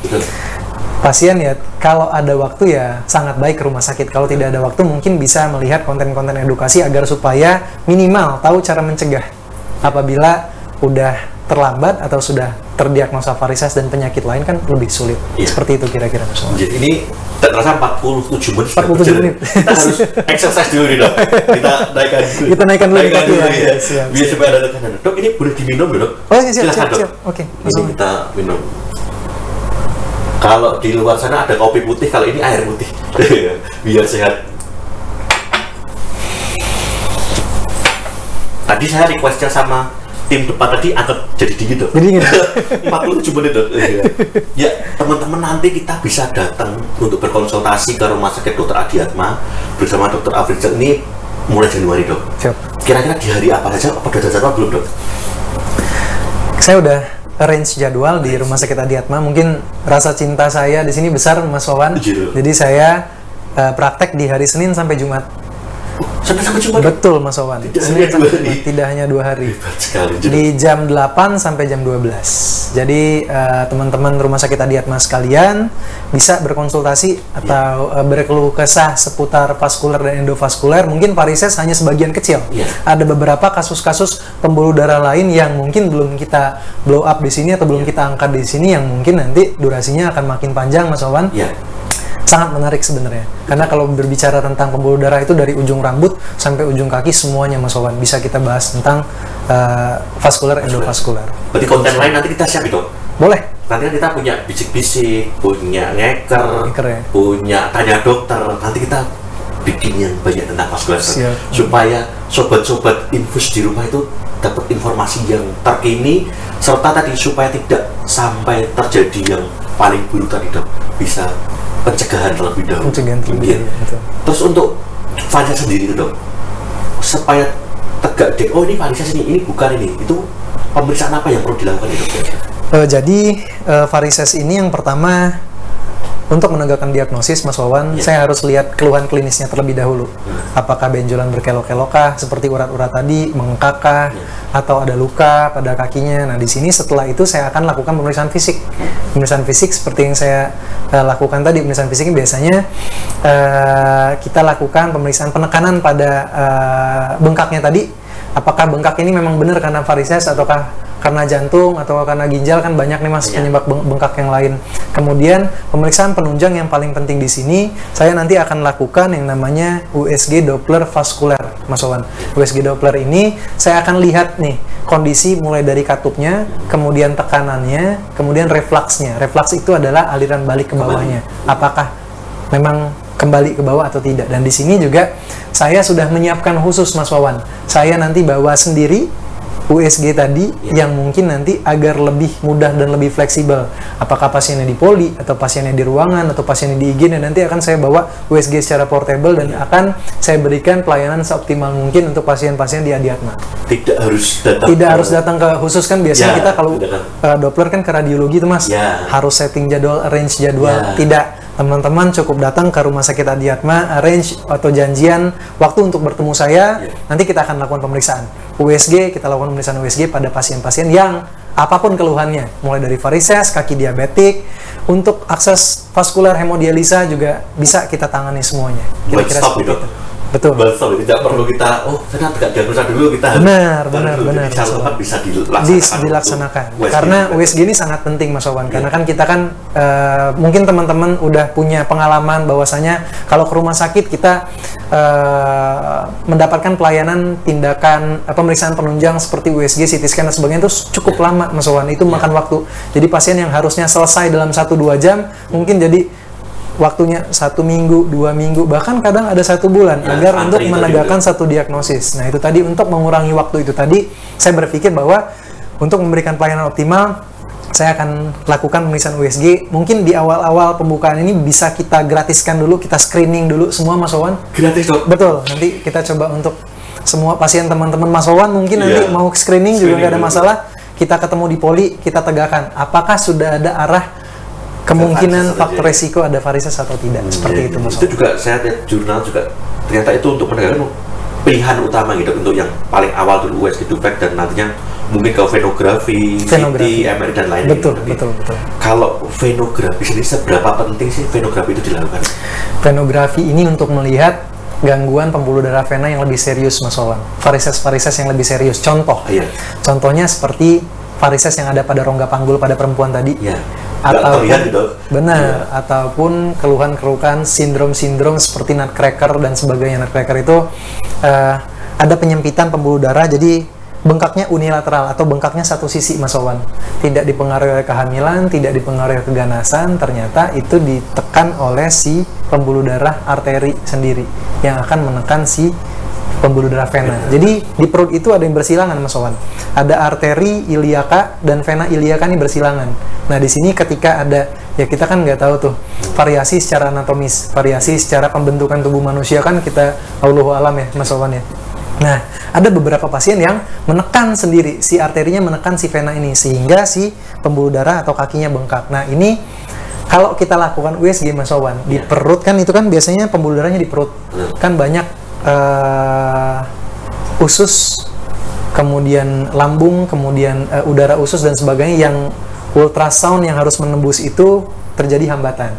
Pasien ya kalau ada waktu ya sangat baik ke rumah sakit. Kalau tidak ada waktu mungkin bisa melihat konten-konten edukasi agar supaya minimal tahu cara mencegah apabila udah terlambat atau sudah terdiagnosa varises dan penyakit lain kan lebih sulit. Seperti itu kira-kira Mas Wawan. Jadi ini tak terasa 47 menit. 47 menit. Kita harus exercise dulu nih dok. Kita naikkan dulu ya. Biar supaya ada tekanan. Dok, ini boleh diminum dok? Oh iya, siap. Oke. Ini kita minum. Kalau di luar sana ada kopi putih, kalau ini air putih. Biar sehat. Tadi saya requestnya sama tim depan tadi angkat jadi dingin dok. Jadi gini. 47 menit dok. Ya teman-teman nanti kita bisa datang untuk berkonsultasi ke Rumah Sakit Dr. Adiatma bersama Dr. Afrizal ini mulai Januari dok. Siap. Kira-kira di hari apa saja? Apa udah ada jadwal belum dok? Saya udah arrange jadwal di Rumah Sakit Adiatma. Mungkin rasa cinta saya di sini besar, Mas Wawan. Jadi saya praktek di hari Senin sampai Jumat. Senin sampai Jumat? Betul, Mas Wawan. Senin sampai Jumat, tidak hanya 2 hari. Sekali, di jam 8 sampai jam 12. Jadi teman-teman Rumah Sakit Adiatma sekalian bisa berkonsultasi atau berkeluh kesah seputar vaskuler dan endovaskuler. Mungkin varises hanya sebagian kecil. Ada beberapa kasus-kasus pembuluh darah lain yang mungkin belum kita blow up di sini atau belum kita angkat di sini, yang mungkin nanti durasinya akan makin panjang, Mas Wawan. Sangat menarik sebenarnya, karena kalau berbicara tentang pembuluh darah itu dari ujung rambut sampai ujung kaki semuanya, Mas Wawan, bisa kita bahas tentang vaskuler, endovaskuler. Berarti konten lain nanti kita siap dok? Boleh. Nanti kan kita punya bisik-bisik, punya ngeker, ya? punya tanya dokter. Nanti kita bikin yang banyak tentang vaskuler, supaya sobat-sobat infus di rumah itu dapat informasi yang terkini, serta tadi supaya tidak sampai terjadi yang paling buruk tadi dok, bisa pencegahan terlebih dahulu. Terus untuk varises sendiri itu dok, supaya tegak deh, oh ini varises ini bukan ini, itu pemeriksaan apa yang perlu dilakukan itu dok? Jadi varises ini yang pertama, untuk menegakkan diagnosis, Mas Wawan, saya harus lihat keluhan klinisnya terlebih dahulu. Apakah benjolan berkelok-kelokah, seperti urat-urat tadi, mengengkakkah, atau ada luka pada kakinya. Nah, di sini setelah itu saya akan lakukan pemeriksaan fisik. Pemeriksaan fisik seperti yang saya lakukan tadi, pemeriksaan fisik biasanya kita lakukan pemeriksaan penekanan pada bengkaknya tadi. Apakah bengkak ini memang benar karena varises, ataukah karena jantung, atau karena ginjal, kan banyak nih Mas penyebab bengkak yang lain. Kemudian pemeriksaan penunjang yang paling penting di sini, saya nanti akan lakukan yang namanya USG Doppler vaskuler, Mas Wawan. USG Doppler ini saya akan lihat nih kondisi mulai dari katupnya, kemudian tekanannya, kemudian refluksnya. Refluks itu adalah aliran balik ke bawahnya. Apakah memang kembali ke bawah atau tidak? Dan di sini juga saya sudah menyiapkan khusus, Mas Wawan. Saya nanti bawa sendiri USG tadi yang mungkin nanti agar lebih mudah dan lebih fleksibel. Apakah pasiennya di poli, atau pasiennya di ruangan, atau pasiennya di IG, dan nanti akan saya bawa USG secara portable dan akan saya berikan pelayanan seoptimal mungkin untuk pasien-pasien di Adiatma. Tidak harus datang ke khusus, kan biasanya kita kalau Doppler kan ke radiologi itu Mas, harus setting jadwal, arrange jadwal. Tidak. Teman-teman cukup datang ke Rumah Sakit Adiatma, arrange atau janjian waktu untuk bertemu saya, nanti kita akan lakukan pemeriksaan USG, kita lakukan pemeriksaan USG pada pasien-pasien yang apapun keluhannya, mulai dari varises, kaki diabetik, untuk akses vaskuler hemodialisa juga bisa kita tangani semuanya. Kira-kira seperti itu. Betul. Tidak perlu kita, saya tegak diagnosa dulu, kita benar. Bisa dilaksanakan. Karena USG ini sangat penting, Mas Wawan. Karena kan kita kan mungkin teman-teman udah punya pengalaman bahwasanya kalau ke rumah sakit kita mendapatkan pelayanan tindakan pemeriksaan penunjang seperti USG, CT scan dan sebagainya itu cukup lama, Mas Wawan. Itu makan waktu. Jadi pasien yang harusnya selesai dalam 1-2 jam mungkin jadi waktunya 1 minggu, 2 minggu, bahkan kadang ada 1 bulan agar untuk menegakkan satu diagnosis. Nah, itu tadi untuk mengurangi waktu itu tadi, saya berpikir bahwa untuk memberikan pelayanan optimal, saya akan lakukan pemeriksaan USG. Mungkin di awal-awal pembukaan ini bisa kita gratiskan dulu, kita screening dulu semua, Mas Wawan. Gratis dok? Betul, nanti kita coba untuk semua pasien teman-teman Mas Wawan, mungkin nanti mau screening juga nggak ada masalah. Kita ketemu di poli, kita tegakkan apakah sudah ada arah kemungkinan faktor resiko ada varises atau tidak, seperti itu Mas. Itu juga saya lihat jurnal juga, ternyata itu untuk menegakkan pilihan utama gitu, untuk yang paling awal dulu USG Duplex, dan nantinya mungkin ke venografi, CT, MRI dan lain-lain. Betul. Kalau venografi sendiri seberapa penting sih venografi itu dilakukan? Venografi ini untuk melihat gangguan pembuluh darah vena yang lebih serius, Mas Wawan. Varises yang lebih serius. Contohnya seperti varises yang ada pada rongga panggul pada perempuan tadi. Ataupun keluhan-keluhan sindrom-sindrom seperti nutcracker dan sebagainya. Nutcracker itu ada penyempitan pembuluh darah, jadi bengkaknya unilateral atau bengkaknya satu sisi, Mas Wawan. Tidak dipengaruhi oleh kehamilan, tidak dipengaruhi oleh keganasan, ternyata itu ditekan oleh si pembuluh darah arteri sendiri yang akan menekan si pembuluh darah vena. Jadi di perut itu ada yang bersilangan, Mas Wawan. Ada arteri iliaka dan vena iliaka ini bersilangan. Nah di sini ketika ada, ya kita kan nggak tahu tuh variasi secara anatomis, variasi secara pembentukan tubuh manusia kan kita Allahu alam ya, Mas Wawan ya. Nah, ada beberapa pasien yang menekan sendiri, si arterinya menekan si vena ini, sehingga si pembuluh darah atau kakinya bengkak. Nah, ini kalau kita lakukan USG, Mas Wawan, di perut kan itu kan biasanya pembuluh darahnya di perut. Kan banyak usus, kemudian lambung, kemudian udara usus dan sebagainya yang ultrasound yang harus menembus itu terjadi hambatan.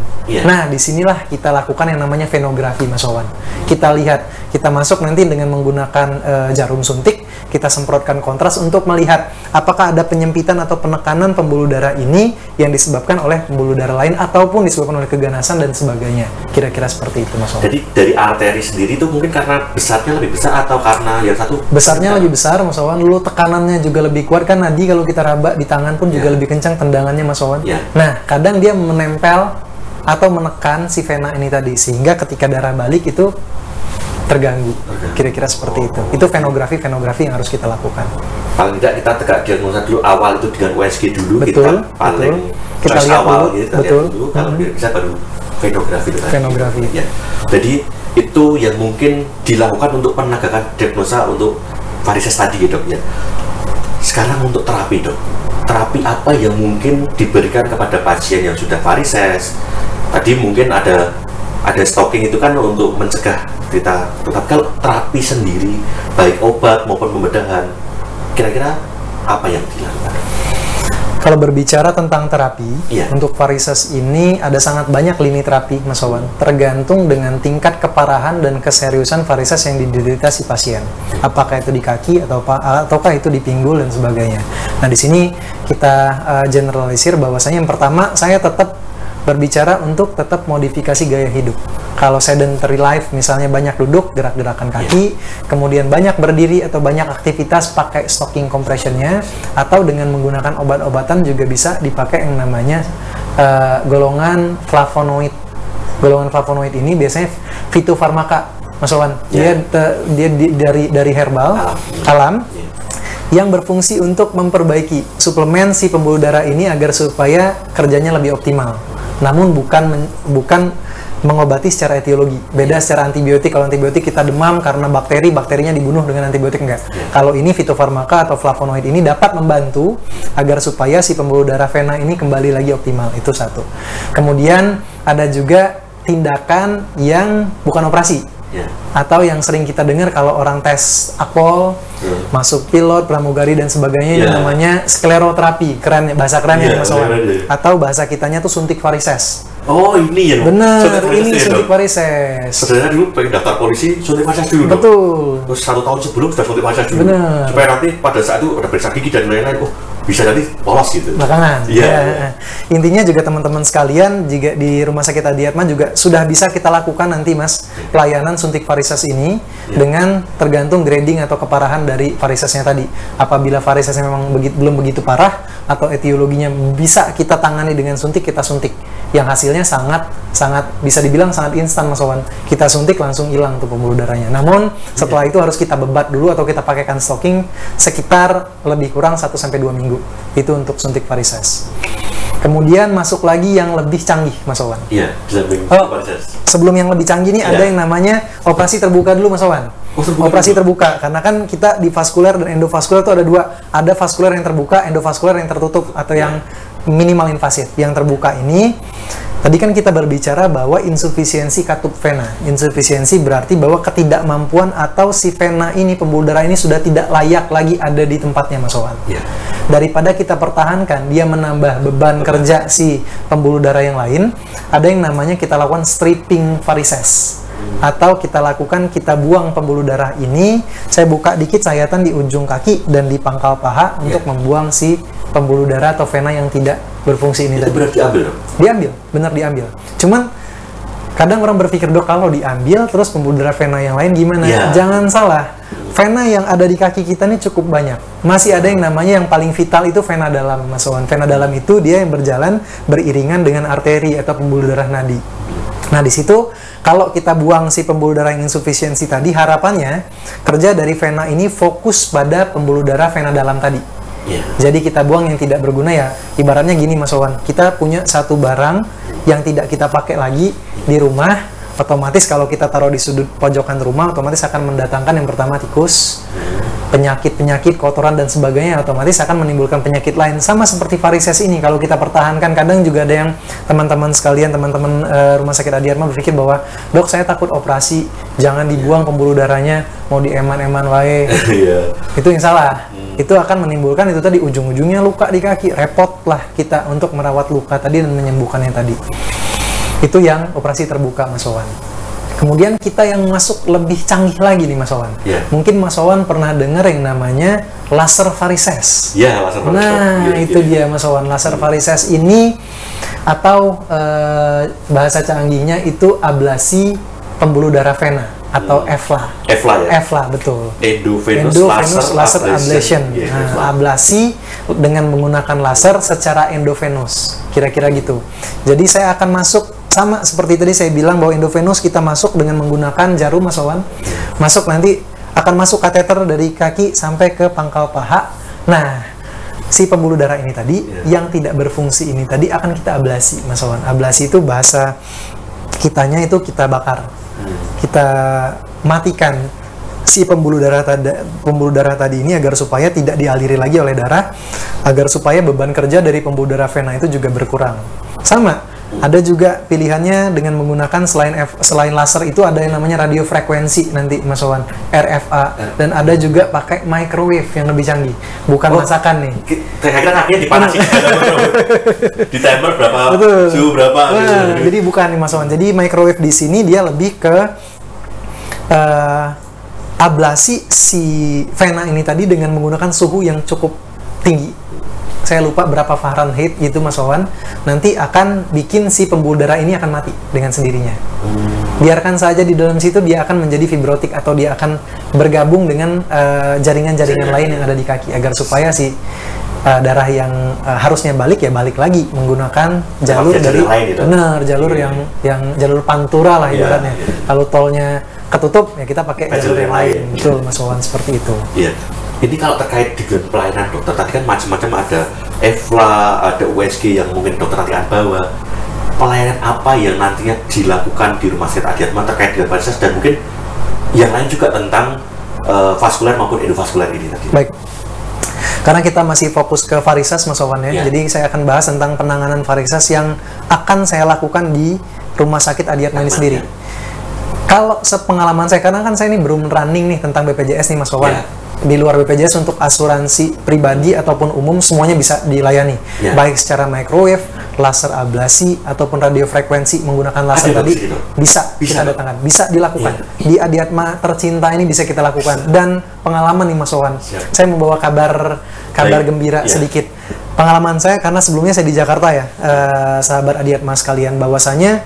Nah, disinilah kita lakukan yang namanya venografi, Mas Wawan. Kita lihat, kita masuk nanti dengan menggunakan jarum suntik, kita semprotkan kontras untuk melihat apakah ada penyempitan atau penekanan pembuluh darah ini yang disebabkan oleh pembuluh darah lain ataupun disebabkan oleh keganasan dan sebagainya. Kira-kira seperti itu, Mas Wawan. Jadi dari arteri sendiri itu mungkin karena besarnya lebih besar atau karena yang satu besarnya lebih besar, Mas Wawan. Lalu tekanannya juga lebih kuat kan, nadi kalau kita raba di tangan pun juga lebih kencang tendangannya, Mas Wawan. Nah, kadang dia menempel atau menekan si vena ini tadi, sehingga ketika darah balik itu terganggu. Kira-kira seperti itu. Itu venografi yang harus kita lakukan. Paling tidak kita tegak diagnosa dulu awal itu dengan USG dulu. Betul, kita paling kita lihat awal dulu. kita Betul. lihat dulu, kalau bisa baru venografi itu tadi. Venografi. Ya. Jadi itu yang mungkin dilakukan untuk penegakan diagnosa untuk varises tadi ya, Dok ya. Sekarang untuk terapi, Dok. Terapi apa yang mungkin diberikan kepada pasien yang sudah varises? Tadi mungkin ada stocking itu kan untuk mencegah kita. Tetapi kalau terapi sendiri, baik obat maupun pembedahan, kira-kira apa yang dilakukan? Kalau berbicara tentang terapi, untuk varises ini ada sangat banyak lini terapi, Mas Wawan. Tergantung dengan tingkat keparahan dan keseriusan varises yang diderita si pasien. Apakah itu di kaki ataukah itu di pinggul dan sebagainya. Nah, di sini kita generalisir bahwasanya yang pertama saya tetap berbicara untuk tetap modifikasi gaya hidup. Kalau sedentary life, misalnya banyak duduk, gerak-gerakan kaki, kemudian banyak berdiri atau banyak aktivitas pakai stocking compressionnya, atau dengan menggunakan obat-obatan juga bisa dipakai yang namanya golongan flavonoid. Golongan flavonoid ini biasanya fitofarmaka, Mas Wawan. Dia dari herbal alam yang berfungsi untuk memperbaiki suplemen si pembuluh darah ini agar supaya kerjanya lebih optimal. Namun bukan mengobati secara etiologi. Beda secara antibiotik. Kalau antibiotik kita demam karena bakterinya dibunuh dengan antibiotik, enggak. Kalau ini fitofarmaka atau flavonoid ini dapat membantu agar supaya si pembuluh darah vena ini kembali lagi optimal. Itu satu. Kemudian ada juga tindakan yang bukan operasi. Atau yang sering kita dengar kalau orang tes akpol, masuk pilot, pramugari dan sebagainya, yang namanya skleroterapi, keren, bahasa kerennya Mas Wawan. Atau bahasa kitanya tuh suntik varises. Oh, ini ya. Benar, ini suntik varises. Sebenarnya dulu pengen daftar polisi suntik varises dulu. Betul. Terus 1 tahun sebelum sudah suntik varises dulu. Benar. Supaya nanti pada saat itu udah periksa gigi dan lain-lain, bisa nanti lolos gitu. Belakangan. Intinya juga teman-teman sekalian, jika di Rumah Sakit Adi Atma juga sudah bisa kita lakukan nanti, Mas, pelayanan suntik varises ini dengan tergantung grading atau keparahan dari varisesnya tadi. Apabila varisesnya memang belum begitu parah atau etiologinya bisa kita tangani dengan suntik, kita suntik. Yang hasilnya sangat bisa dibilang sangat instan, Mas Wawan. Kita suntik langsung hilang tuh pembuluh darahnya. Namun setelah itu harus kita bebat dulu atau kita pakaikan stocking sekitar lebih kurang 1-2 minggu. Itu untuk suntik varises. Kemudian masuk lagi yang lebih canggih, Mas Wawan. Iya, varises. Sebelum yang lebih canggih nih ada yang namanya operasi terbuka dulu, Mas Wawan. Operasi terbuka, karena kan kita di vaskuler dan endovaskuler itu ada dua. Ada vaskuler yang terbuka, endovaskuler yang tertutup atau yang minimal invasif. Yang terbuka ini, tadi kan kita berbicara bahwa insufisiensi katup vena. Insufisiensi berarti bahwa ketidakmampuan atau si vena ini, pembuluh darah ini sudah tidak layak lagi ada di tempatnya, Mas Wawan. Daripada kita pertahankan, dia menambah beban kerja si pembuluh darah yang lain, ada yang namanya kita lakukan stripping varises. Atau kita buang pembuluh darah ini, saya buka dikit sayatan di ujung kaki dan di pangkal paha untuk membuang si pembuluh darah atau vena yang tidak berfungsi ini. Itu benar diambil? Diambil, benar diambil. Cuman kadang orang berpikir, Dok, kalau diambil terus pembuluh darah vena yang lain gimana? Jangan salah, vena yang ada di kaki kita ini cukup banyak. Masih ada yang namanya yang paling vital itu vena dalam, Mas Wawan. Vena dalam itu dia yang berjalan beriringan dengan arteri atau pembuluh darah nadi. Nah, di situ kalau kita buang si pembuluh darah yang insufisiensi tadi, harapannya kerja dari vena ini fokus pada pembuluh darah vena dalam tadi. Jadi kita buang yang tidak berguna ya. Ibaratnya gini Mas Wawan, kita punya satu barang yang tidak kita pakai lagi di rumah, otomatis kalau kita taruh di sudut pojokan rumah, otomatis akan mendatangkan yang pertama tikus, penyakit-penyakit, kotoran dan sebagainya, otomatis akan menimbulkan penyakit lain. Sama seperti varises ini, kalau kita pertahankan, kadang juga ada yang teman-teman sekalian, teman-teman Rumah Sakit Adiatma berpikir bahwa, dok saya takut operasi, jangan dibuang pembuluh darahnya, mau dieman-eman wae. Itu yang salah. Itu akan menimbulkan itu tadi, ujung-ujungnya luka di kaki, repot lah kita untuk merawat luka tadi dan menyembuhkannya tadi. Itu yang operasi terbuka Mas Wawan. Kemudian kita yang masuk lebih canggih lagi nih Mas Wawan. Mungkin Mas Wawan pernah dengar yang namanya laser varises. Laser varises. Nah, itu dia Mas Wawan. Laser varises ini atau bahasa canggihnya itu ablasi pembuluh darah vena atau EVLA. EVLA ya? EVLA, betul. Endovenous laser ablation. Nah, ablasi dengan menggunakan laser secara endovenous. Kira-kira gitu. Jadi saya akan masuk sama seperti tadi saya bilang bahwa endovenous kita masuk dengan menggunakan jarum Mas Wawan. Masuk nanti akan masuk kateter dari kaki sampai ke pangkal paha. Nah, si pembuluh darah ini tadi yang tidak berfungsi ini tadi akan kita ablasi Mas Wawan. Ablasi itu bahasa kitanya itu kita bakar. Kita matikan si pembuluh darah tadi ini agar supaya tidak dialiri lagi oleh darah, agar supaya beban kerja dari pembuluh darah vena itu juga berkurang. Sama, ada juga pilihannya dengan menggunakan selain laser itu ada yang namanya radiofrekuensi nanti Mas Wawan, RFA, dan ada juga pakai microwave yang lebih canggih, bukan masakan nih. Kira-kira kakinya dipanasin di timer berapa, suhu berapa. Nah, jadi bukan nih Mas Wawan. Jadi microwave di sini dia lebih ke ablasi si vena ini tadi dengan menggunakan suhu yang cukup tinggi. Saya lupa berapa Fahrenheit gitu Mas Wawan, nanti akan bikin si pembuluh darah ini akan mati dengan sendirinya. Biarkan saja di dalam situ, dia akan menjadi fibrotik atau dia akan bergabung dengan jaringan-jaringan lain yang ada di kaki, agar supaya si darah yang harusnya balik ya balik lagi menggunakan jalur dari jalur yang jalur pantura lah ibaratnya. Kalau tolnya ketutup ya kita pakai jalur yang lain. Betul Mas Wawan, seperti itu. Ini kalau terkait dengan pelayanan dokter, tadi kan macam-macam, ada EVLA, ada USG yang mungkin dokter nanti akan bawa. Pelayanan apa yang nantinya dilakukan di Rumah Sakit Adiatma terkait dengan varises dan mungkin yang lain juga tentang vaskuler maupun endovaskuler ini tadi? Baik, karena kita masih fokus ke varises Mas Wawan ya, jadi saya akan bahas tentang penanganan varises yang akan saya lakukan di Rumah Sakit Adiatma ini sendiri. Kalau sepengalaman saya, karena kan saya ini belum running nih tentang BPJS nih Mas Wawan. Di luar BPJS untuk asuransi pribadi ataupun umum semuanya bisa dilayani, baik secara microwave, laser ablasi ataupun radiofrekuensi menggunakan laser tadi bisa kita datangkan, bisa dilakukan di Adiatma tercinta ini, bisa kita lakukan. Dan pengalaman nih Mas Wawan, saya membawa kabar gembira sedikit. Pengalaman saya, karena sebelumnya saya di Jakarta ya, sahabat Adiatma sekalian, bahwasanya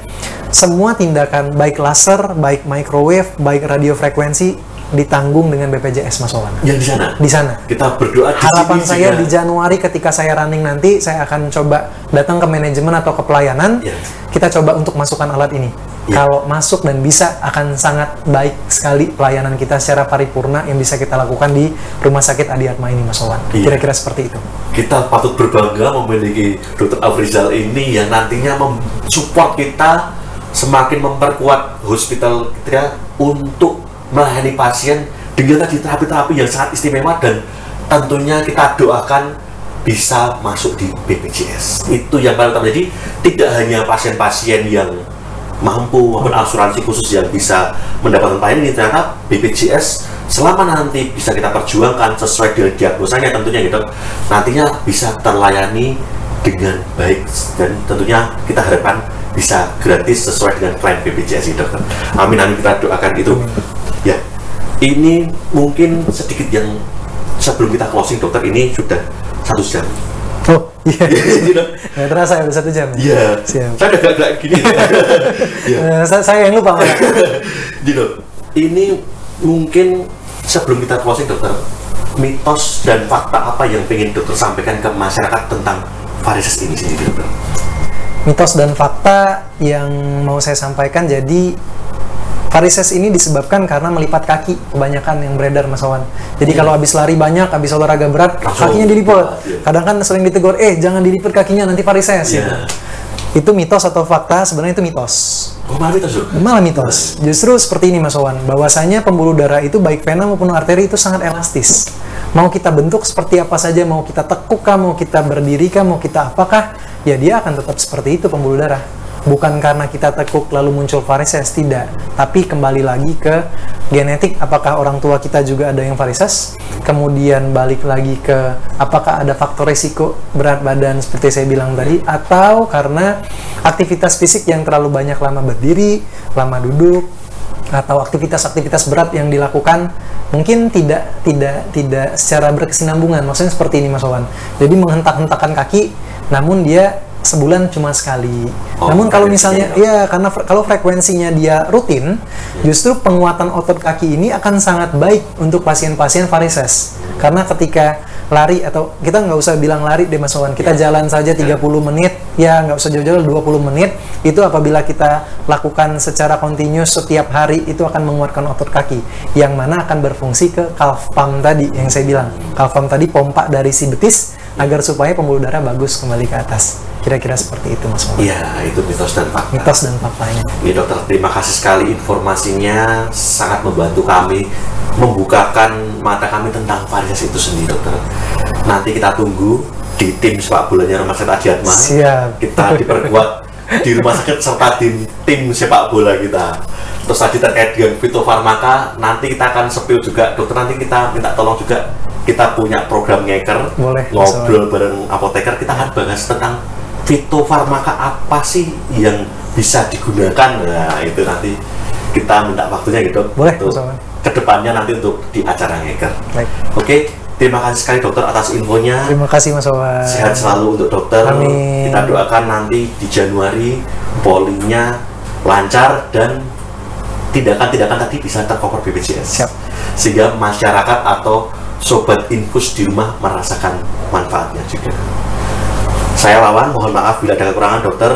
semua tindakan baik laser, baik microwave, baik radiofrekuensi ditanggung dengan BPJS Mas Wawan. Yang di sana? Di sana. Kita berdoa di harapan sini saya juga. Di Januari ketika saya running nanti, saya akan coba datang ke manajemen atau ke pelayanan, kita coba untuk masukkan alat ini. Kalau masuk dan bisa, akan sangat baik sekali pelayanan kita secara paripurna yang bisa kita lakukan di Rumah Sakit Adiatma ini Mas Wawan. Kira-kira seperti itu. Kita patut berbangga memiliki Dr. Afrizal ini yang nantinya mensupport kita, semakin memperkuat hospital kita untuk melayani pasien dengan tadi terapi-terapi yang sangat istimewa, dan tentunya kita doakan bisa masuk di BPJS. Itu yang paling utama. Jadi tidak hanya pasien-pasien yang mampu maupun asuransi khusus yang bisa mendapatkan pelayanan ini, ternyata BPJS selama nanti bisa kita perjuangkan sesuai dengan diagnosanya tentunya gitu, nantinya bisa terlayani dengan baik, dan tentunya kita harapkan bisa gratis sesuai dengan klaim BPJS itu. Amin amin, kita doakan itu. Ya, ini mungkin sedikit yang sebelum kita closing dokter, ini sudah 1 jam. Oh iya, nggak terasa ya, udah 1 jam. Iya, saya udah gak gini. Saya yang lupa malah. Gitu. Ini mungkin sebelum kita closing dokter, mitos dan fakta apa yang pengen dokter sampaikan ke masyarakat tentang varises ini sendiri dokter? Mitos dan fakta yang mau saya sampaikan, jadi varises ini disebabkan karena melipat kaki kebanyakan yang beredar, Mas Wawan. Jadi kalau habis lari banyak, habis olahraga berat, kakinya dilipat. Kadang kan sering ditegur, jangan dilipat kakinya, nanti varises. Gitu. Itu mitos atau fakta? Sebenarnya itu mitos. Oh, malah mitos, malah mitos. Justru seperti ini, Mas Wawan, bahwasanya pembuluh darah itu baik vena maupun arteri itu sangat elastis. Mau kita bentuk seperti apa saja, mau kita tekuk kah, mau kita berdiri kah, mau kita apakah, ya dia akan tetap seperti itu pembuluh darah. Bukan karena kita tekuk lalu muncul varises, tidak. Tapi kembali lagi ke genetik, apakah orang tua kita juga ada yang varises? Kemudian balik lagi ke apakah ada faktor risiko berat badan seperti saya bilang tadi, atau karena aktivitas fisik yang terlalu banyak, lama berdiri, lama duduk, atau aktivitas-aktivitas berat yang dilakukan mungkin tidak secara berkesinambungan. Maksudnya seperti ini, Mas Wawan. Jadi menghentak-hentakan kaki, namun dia sebulan cuma sekali. Namun kalau misalnya, karena kalau frekuensinya dia rutin, justru penguatan otot kaki ini akan sangat baik untuk pasien-pasien varises. Karena ketika lari, atau kita nggak usah bilang lari deh, Mas Wawan, kita jalan saja 30 menit, nggak usah jauh-jauh, 20 menit, itu apabila kita lakukan secara kontinus setiap hari, itu akan menguatkan otot kaki, yang mana akan berfungsi ke calf pump tadi, yang saya bilang. Calf pump tadi pompa dari si betis, agar supaya pembuluh darah bagus kembali ke atas. Kira-kira seperti itu, Mas Wawan. Iya, itu mitos dan fakta. Mitos dan faktanya. Ya, dokter, terima kasih sekali informasinya, sangat membantu kami membukakan mata kami tentang varises itu sendiri, dokter. Nanti kita tunggu di tim sepak bolanya Rumah Sakit Adiatma. Siap. Kita diperkuat di rumah sakit serta di tim sepak bola kita. Terus tadi terkait dengan fitofarmaka, nanti kita akan spill juga, dokter. Nanti kita minta tolong juga, kita punya program ngeker, ngobrol bareng apoteker, kita akan bahas tentang fitofarmaka apa sih yang bisa digunakan. Nah, itu nanti kita minta waktunya gitu. Boleh, untuk kedepannya nanti untuk di acara ngeker. Baik. Oke, terima kasih sekali, dokter, atas infonya. Terima kasih, Mas Wawan. Sehat selalu untuk dokter. Amin. Kita doakan nanti di Januari polinya lancar dan tindakan-tindakan tadi bisa tercover BPJS. Siap. Sehingga masyarakat atau sobat infus di rumah merasakan manfaatnya juga. Saya Wawan, mohon maaf bila ada kekurangan, dokter.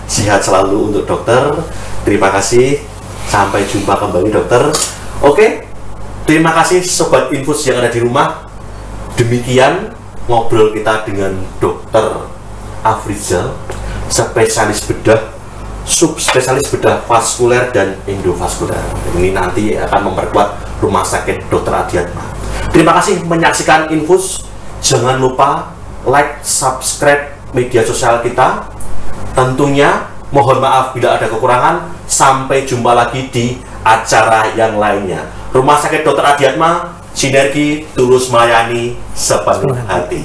Sehat selalu untuk dokter. Terima kasih. Sampai jumpa kembali, dokter. Oke, terima kasih sobat infus yang ada di rumah. Demikian ngobrol kita dengan dokter Afrizal, spesialis bedah, subspesialis bedah vaskuler dan endovaskuler. Ini nanti akan memperkuat Rumah Sakit Dr. Adiatma. Terima kasih menyaksikan infus. Jangan lupa like, subscribe media sosial kita. Tentunya mohon maaf bila ada kekurangan. Sampai jumpa lagi di acara yang lainnya. Rumah Sakit Dr. Adiatma, sinergi tulus melayani sepenuh hati.